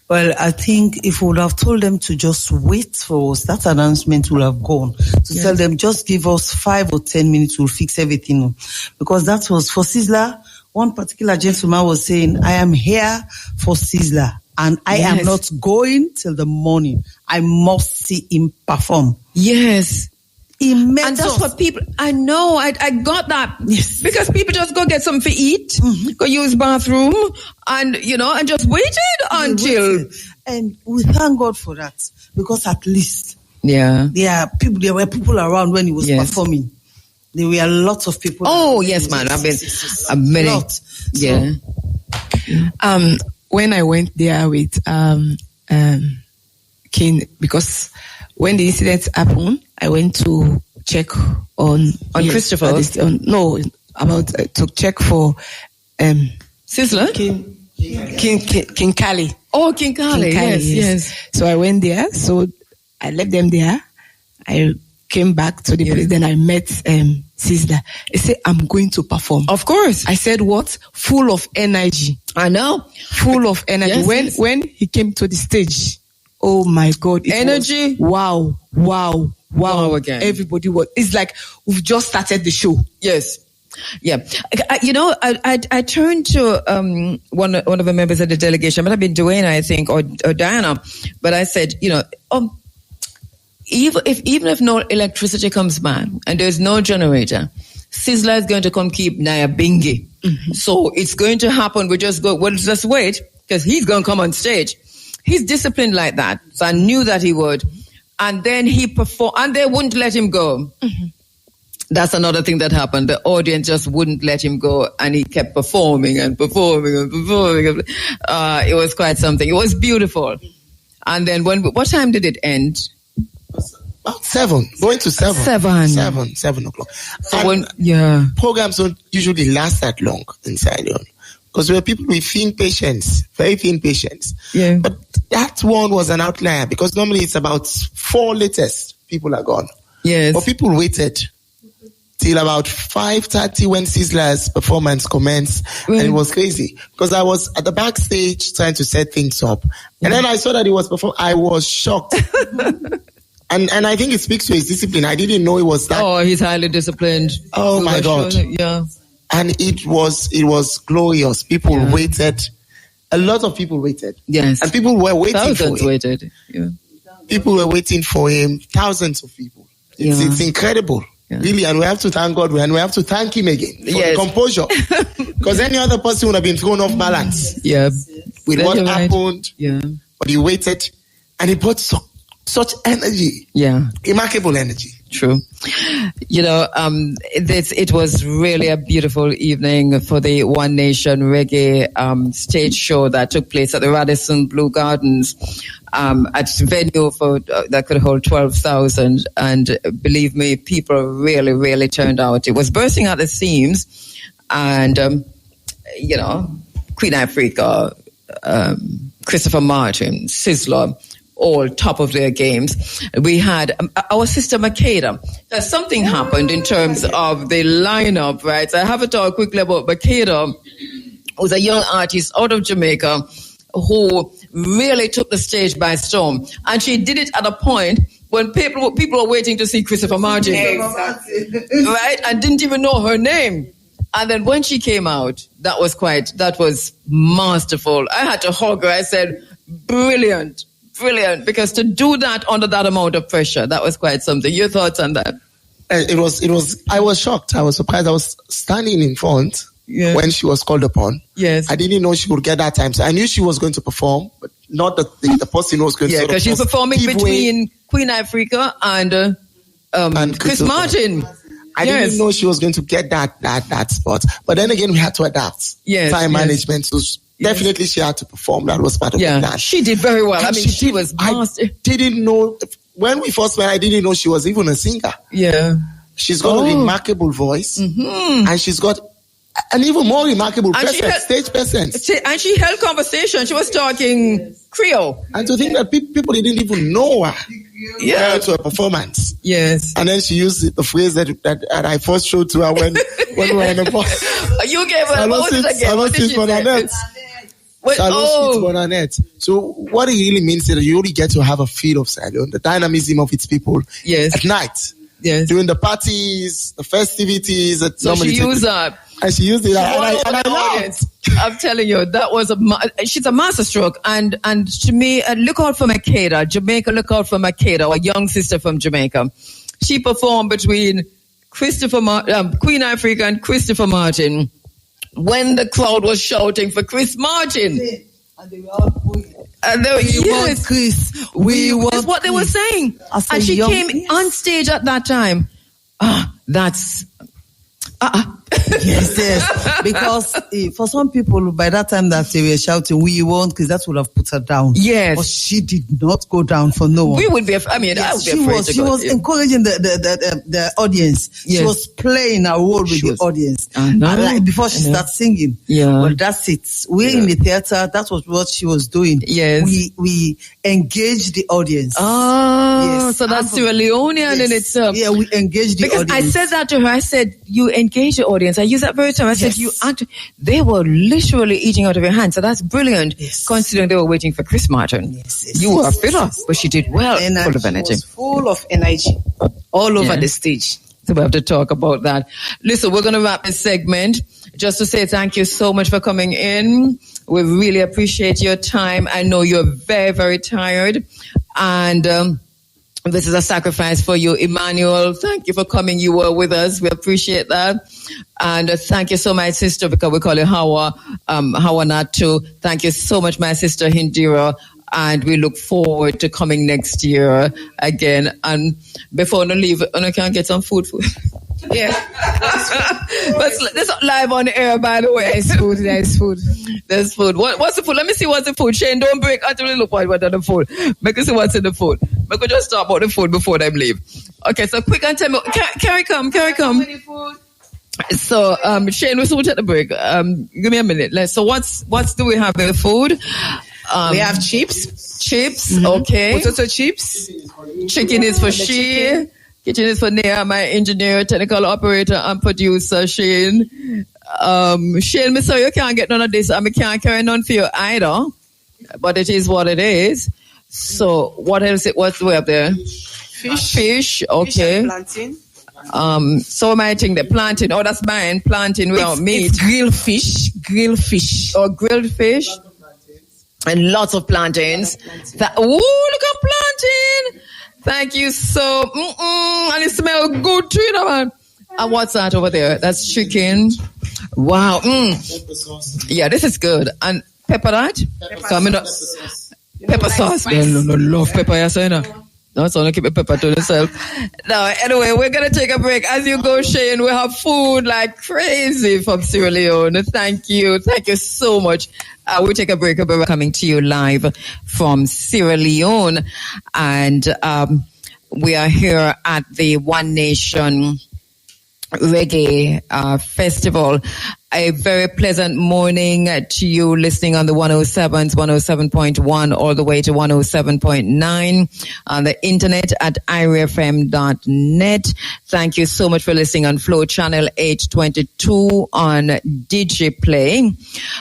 Well, I think if we would have told them to just wait for us, that announcement would have gone. To tell them, just give us 5 or 10 minutes, we'll fix everything. Because that was for Sizzler. One particular gentleman was saying, I am here for Sizzler, and I am not going till the morning. I must see him perform. Yes. And that's what people, I know, I got that. Yes. Because people just go get something to eat, go use bathroom, and, and just waited until. And we thank God for that, because at least there were people around when he was performing. There were a lot of people. Oh, yes, man. I've been a minute. Yeah. When I went there with King, because when the incident happened, I went to check on Christopher. To check for Sizzler, King Kali. Oh, King Kali. Yes. So I went there. So I left them there. I came back to the place. Then I met Sizzler. He said, "I'm going to perform." Of course. I said, "What?" Full of energy. I know. Full of energy. When he came to the stage, oh my God! Energy. Wow again. Everybody was. It's like we've just started the show. Yes. Yeah. I turned to one of the members of the delegation, but I've been Dwayne, I think, or Diana, but I said, even if no electricity comes back and there's no generator, Sizzler is going to come keep Nyabingi. Mm-hmm. So it's going to happen. We'll just wait, because he's going to come on stage. He's disciplined like that. So I knew that he would. And then he performed, and they wouldn't let him go. Mm-hmm. That's another thing that happened. The audience just wouldn't let him go, and he kept performing and performing and performing. It was quite something. It was beautiful. And then what time did it end? About 7, going to 7. 7 o'clock. So programs don't usually last that long in Sierra Leone, because we're people with thin patience, very thin patience. Yeah. But that one was an outlier, because normally it's about 4 latest people are gone. Yes. But people waited till about 5:30 when Sizzler's performance commenced, and it was crazy, because I was at the backstage trying to set things up, and then I saw that he was performing. I was shocked. And I think it speaks to his discipline. I didn't know it was that. Oh, he's highly disciplined. Oh my God. Yeah. And it was glorious. People waited. A lot of people waited. Yes. And people were waiting Thousands for him. waited. Yeah. People were waiting for him. Thousands of people. It's incredible. Yeah. Really, and we have to thank God, and we have to thank him again for the composure. Because any other person would have been thrown off balance. Yeah. With what happened. Yeah. But he waited, and he brought such energy. Yeah. Remarkable energy. True. It was really a beautiful evening for the One Nation Reggae stage show that took place at the Radisson Blue Gardens at a venue that could hold 12,000. And believe me, people really, really turned out. It was bursting at the seams. And, Queen Africa, Christopher Martin, Sizzler, all top of their games. We had our sister Makeda. Something happened in terms of the lineup, right? So I have to talk quickly about Makeda, who's a young artist out of Jamaica who really took the stage by storm. And she did it at a point when people were waiting to see Christopher Martin. Right? And didn't even know her name. And then when she came out, that was masterful. I had to hug her. I said, brilliant, because to do that under that amount of pressure, that was quite something. Your thoughts on that? It was, I was shocked. I was surprised. I was standing in front when she was called upon. Yes. I didn't know she would get that time. So I knew she was going to perform, but not the person who was going to. Yeah, because she's performing between Queen Africa and Chris Martin. I didn't know she was going to get that spot. But then again, we had to adapt. Time management. So definitely she had to perform. That was part of the plan. She did very well. I mean, she was master. I didn't know. When we first met, I didn't know she was even a singer. Yeah. She's got a remarkable voice. And she's got an even more remarkable stage presence. And she held conversation. She was talking Creole. And to think that people didn't even know her to a performance. Yes. And then she used the phrase that I first showed to her when we were in the bus. You gave her what was it again? So what it really means is that you only get to have a feel of Sierra Leone, the dynamism of its people at night. Yes. During the parties, the festivities. So she used that. And she used it. And I laughed. I'm telling you, that was she's a masterstroke. And to me, look out for Makeda. Jamaica, look out for Makeda, a young sister from Jamaica. She performed between Queen Africa and Christopher Martin when the crowd was shouting for Chris Martin. And they were all going. We want Chris. We want That's what they were saying. And she came on stage at that time. That's... Yes. Because for some people, by that time that they were shouting, we want, because that would have put her down. Yes. But she did not go down for no one. We would be, I would be afraid to go. She was encouraging the audience. Yes. She was playing a role with the audience. Like before she started singing. Yeah. But that's it. We're in the theater. That was what she was doing. Yes. We engaged the audience. So that's Sierra Leonean in itself. Yeah, we engaged the audience. Because I said that to her. I said, you engage the audience. I use that very term. I said, they were literally eating out of your hand. So that's brilliant, considering they were waiting for Chris Martin. You were a filler, but she did well, full of energy. Was full of energy all over the stage. So we have to talk about that. Listen, we're going to wrap this segment. Just to say thank you so much for coming in. We really appreciate your time. I know you're very, very tired. And this is a sacrifice for you, Emmanuel. Thank you for coming. You were with us. We appreciate that. And thank you so much, sister, because we call you Hawa Natu. Thank you so much, my sister Hindira. And we look forward to coming next year again. And before I leave, I can get some food. Yeah. But this is live on the air, by the way. There's food. There's food. What's the food? Let me see what's the food. Shane, don't break until you look what's on the food. Make us see what's in the food. We could just talk about the food before they leave. Okay, so quick and tell me. Carry come. So, Shane, we're supposed to take the break. Give me a minute. So what's do we have in the food? We have chips. Okay. Potato chips. Chicken is for she. Kitchen is for Nia, my engineer, technical operator, and producer, Shane. Shane, me sorry you can't get none of this. I can't carry none for you either. But it is what it is. So, what else? What's the way up there? Fish, okay. Fish and plantain. So am I think the plantain? Oh, that's mine. Plantain without meat. It's grilled fish. Or grilled fish. And lots of plantains. Look at plantain. Thank you so. And it smells good too, man. And what's that over there? That's chicken. Wow. Yeah, this is good. And pepper that? Pepper sauce. I love pepper, yes, I know. No, it's only keep the pepper to yourself. Now, anyway, we're going to take a break. As you go, Shane, we have food like crazy from Sierra Leone. Thank you. Thank you so much. We'll take a break. We're coming to you live from Sierra Leone. And we are here at the One Nation Reggae Festival. A very pleasant morning to you listening on the 107s, 107.1 all the way to 107.9 on the internet at irefm.net. Thank you so much for listening on Flow Channel 822 on DigiPlay.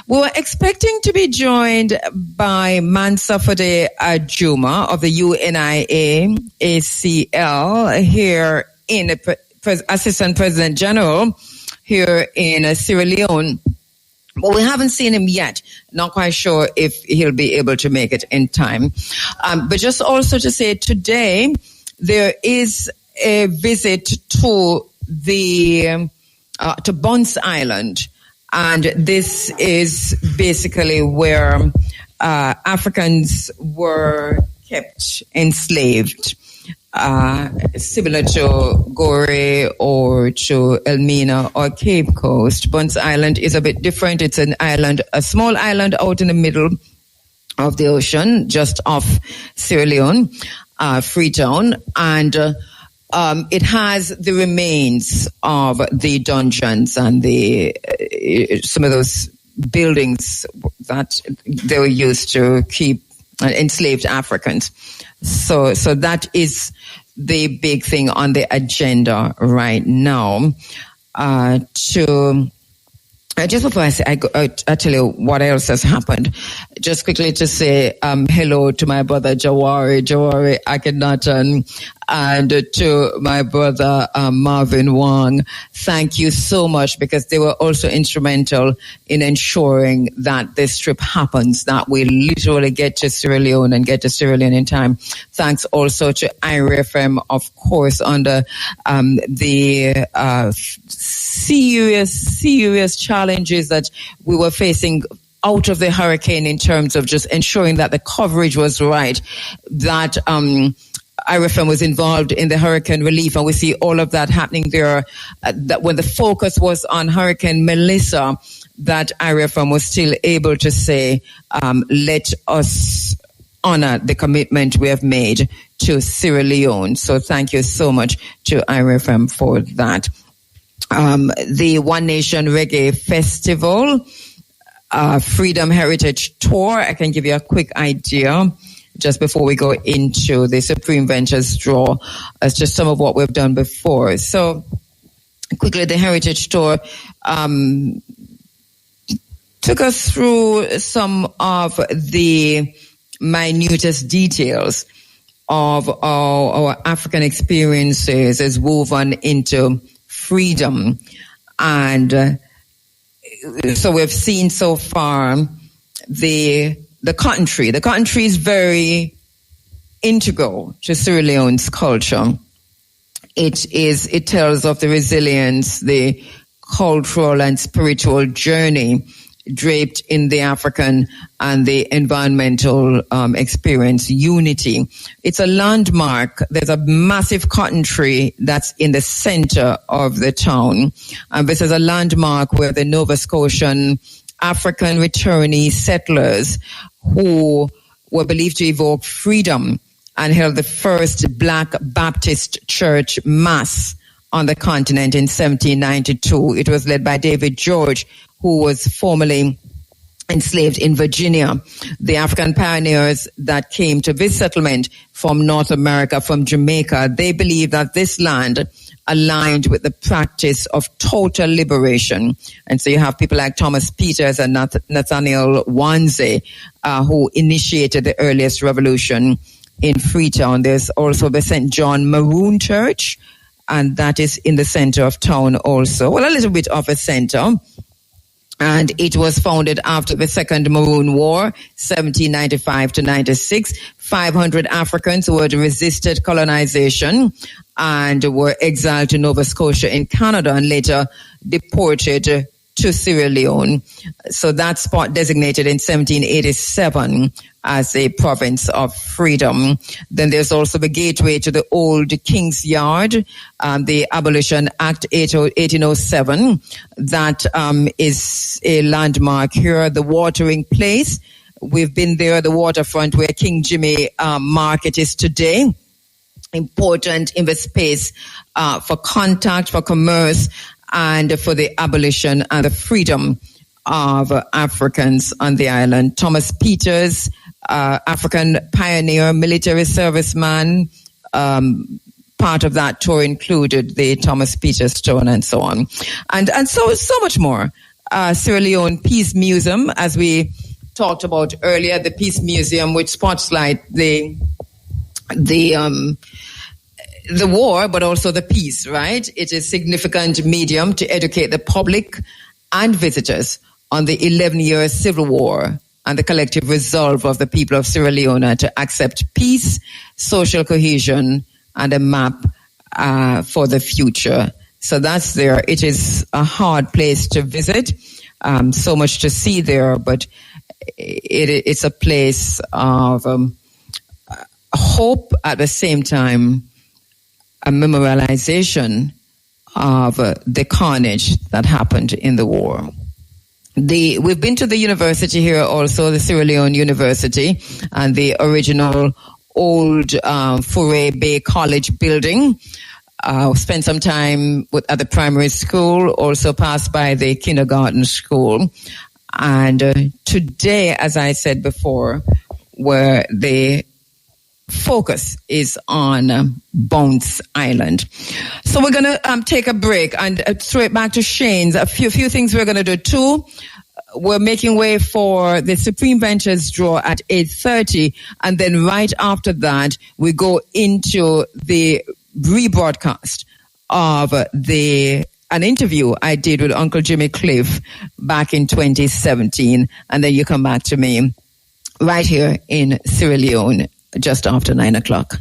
We were expecting to be joined by Mansafade Ajuma of the UNIA ACL here in Assistant President General here in Sierra Leone. But we haven't seen him yet. Not quite sure if he'll be able to make it in time. But just also to say today, there is a visit to the to Bunce Island. And this is basically where Africans were kept enslaved, similar to Gorée or to Elmina or Cape Coast. Bunce Island is a bit different. It's an island, a small island out in the middle of the ocean, just off Sierra Leone, Freetown, and it has the remains of the dungeons and the some of those buildings that they were used to keep enslaved Africans. So that is the big thing on the agenda right now. Just before I tell you what else has happened, just quickly to say hello to my brother Jawari Akinatan, and to my brother Marvin Wong. Thank you so much, because they were also instrumental in ensuring that this trip happens, that we literally get to Sierra Leone and get to Sierra Leone in time. Thanks also to IRFM, of course, under the serious challenges that we were facing out of the hurricane, in terms of just ensuring that the coverage was right, that IRFM was involved in the hurricane relief, and we see all of that happening there. That when the focus was on Hurricane Melissa, that IRFM was still able to say, let us honor the commitment we have made to Sierra Leone. So thank you so much to IRFM for that. The One Nation Reggae Festival, Freedom Heritage Tour. I can give you a quick idea just before we go into the Supreme Ventures draw, as just some of what we've done before. So quickly, the Heritage Tour took us through some of the minutest details of our African experiences as woven into freedom. And so we've seen so far the cotton tree. The cotton tree is very integral to Sierra Leone's culture. It tells of the resilience, the cultural and spiritual journey draped in the African and the environmental experience, unity. It's a landmark. There's a massive cotton tree that's in the center of the town. And this is a landmark where the Nova Scotian African returnee settlers, who were believed to evoke freedom and held the first Black Baptist church mass on the continent in 1792. It was led by David George, who was formerly enslaved in Virginia. The African pioneers that came to this settlement from North America, from Jamaica, they believed that this land aligned with the practice of total liberation. And so you have people like Thomas Peters and Nathaniel Wanze, who initiated the earliest revolution in Freetown. There's also the St. John Maroon Church, and that is in the center of town also. Well, a little bit of a center. And it was founded after the Second Maroon War, 1795 to 96. 500 Africans who had resisted colonization and were exiled to Nova Scotia in Canada and later deported to Sierra Leone. So that spot designated in 1787 as a province of freedom. Then there's also the gateway to the old King's Yard, the Abolition Act 1807. That is a landmark here. The watering place. We've been there, the waterfront where King Jimmy Market is today. Important in the space for contact, for commerce, and for the abolition and the freedom of Africans on the island. Thomas Peters, African pioneer, military serviceman, part of that tour included the Thomas Peters Stone and so on. And so much more. Sierra Leone Peace Museum, as we talked about earlier, the Peace Museum, which spotlight the war, but also the peace, right? It is a significant medium to educate the public and visitors on the 11-year civil war and the collective resolve of the people of Sierra Leone to accept peace, social cohesion, and a map for the future. So that's there. It is a hard place to visit. So much to see there, but it's a place of hope, at the same time a memorialization of the carnage that happened in the war. We've been to the university here also, the Sierra Leone University, and the original old Foray Bay College building. Spent some time at the primary school, also passed by the kindergarten school. And today, as I said before, where the focus is on Bounce Island. So we're going to take a break and straight back to Shane's. A few things we're going to do too. We're making way for the Supreme Ventures draw at 8:30, and then right after that, we go into the rebroadcast of an interview I did with Uncle Jimmy Cliff back in 2017, and then you come back to me right here in Sierra Leone just after 9 o'clock.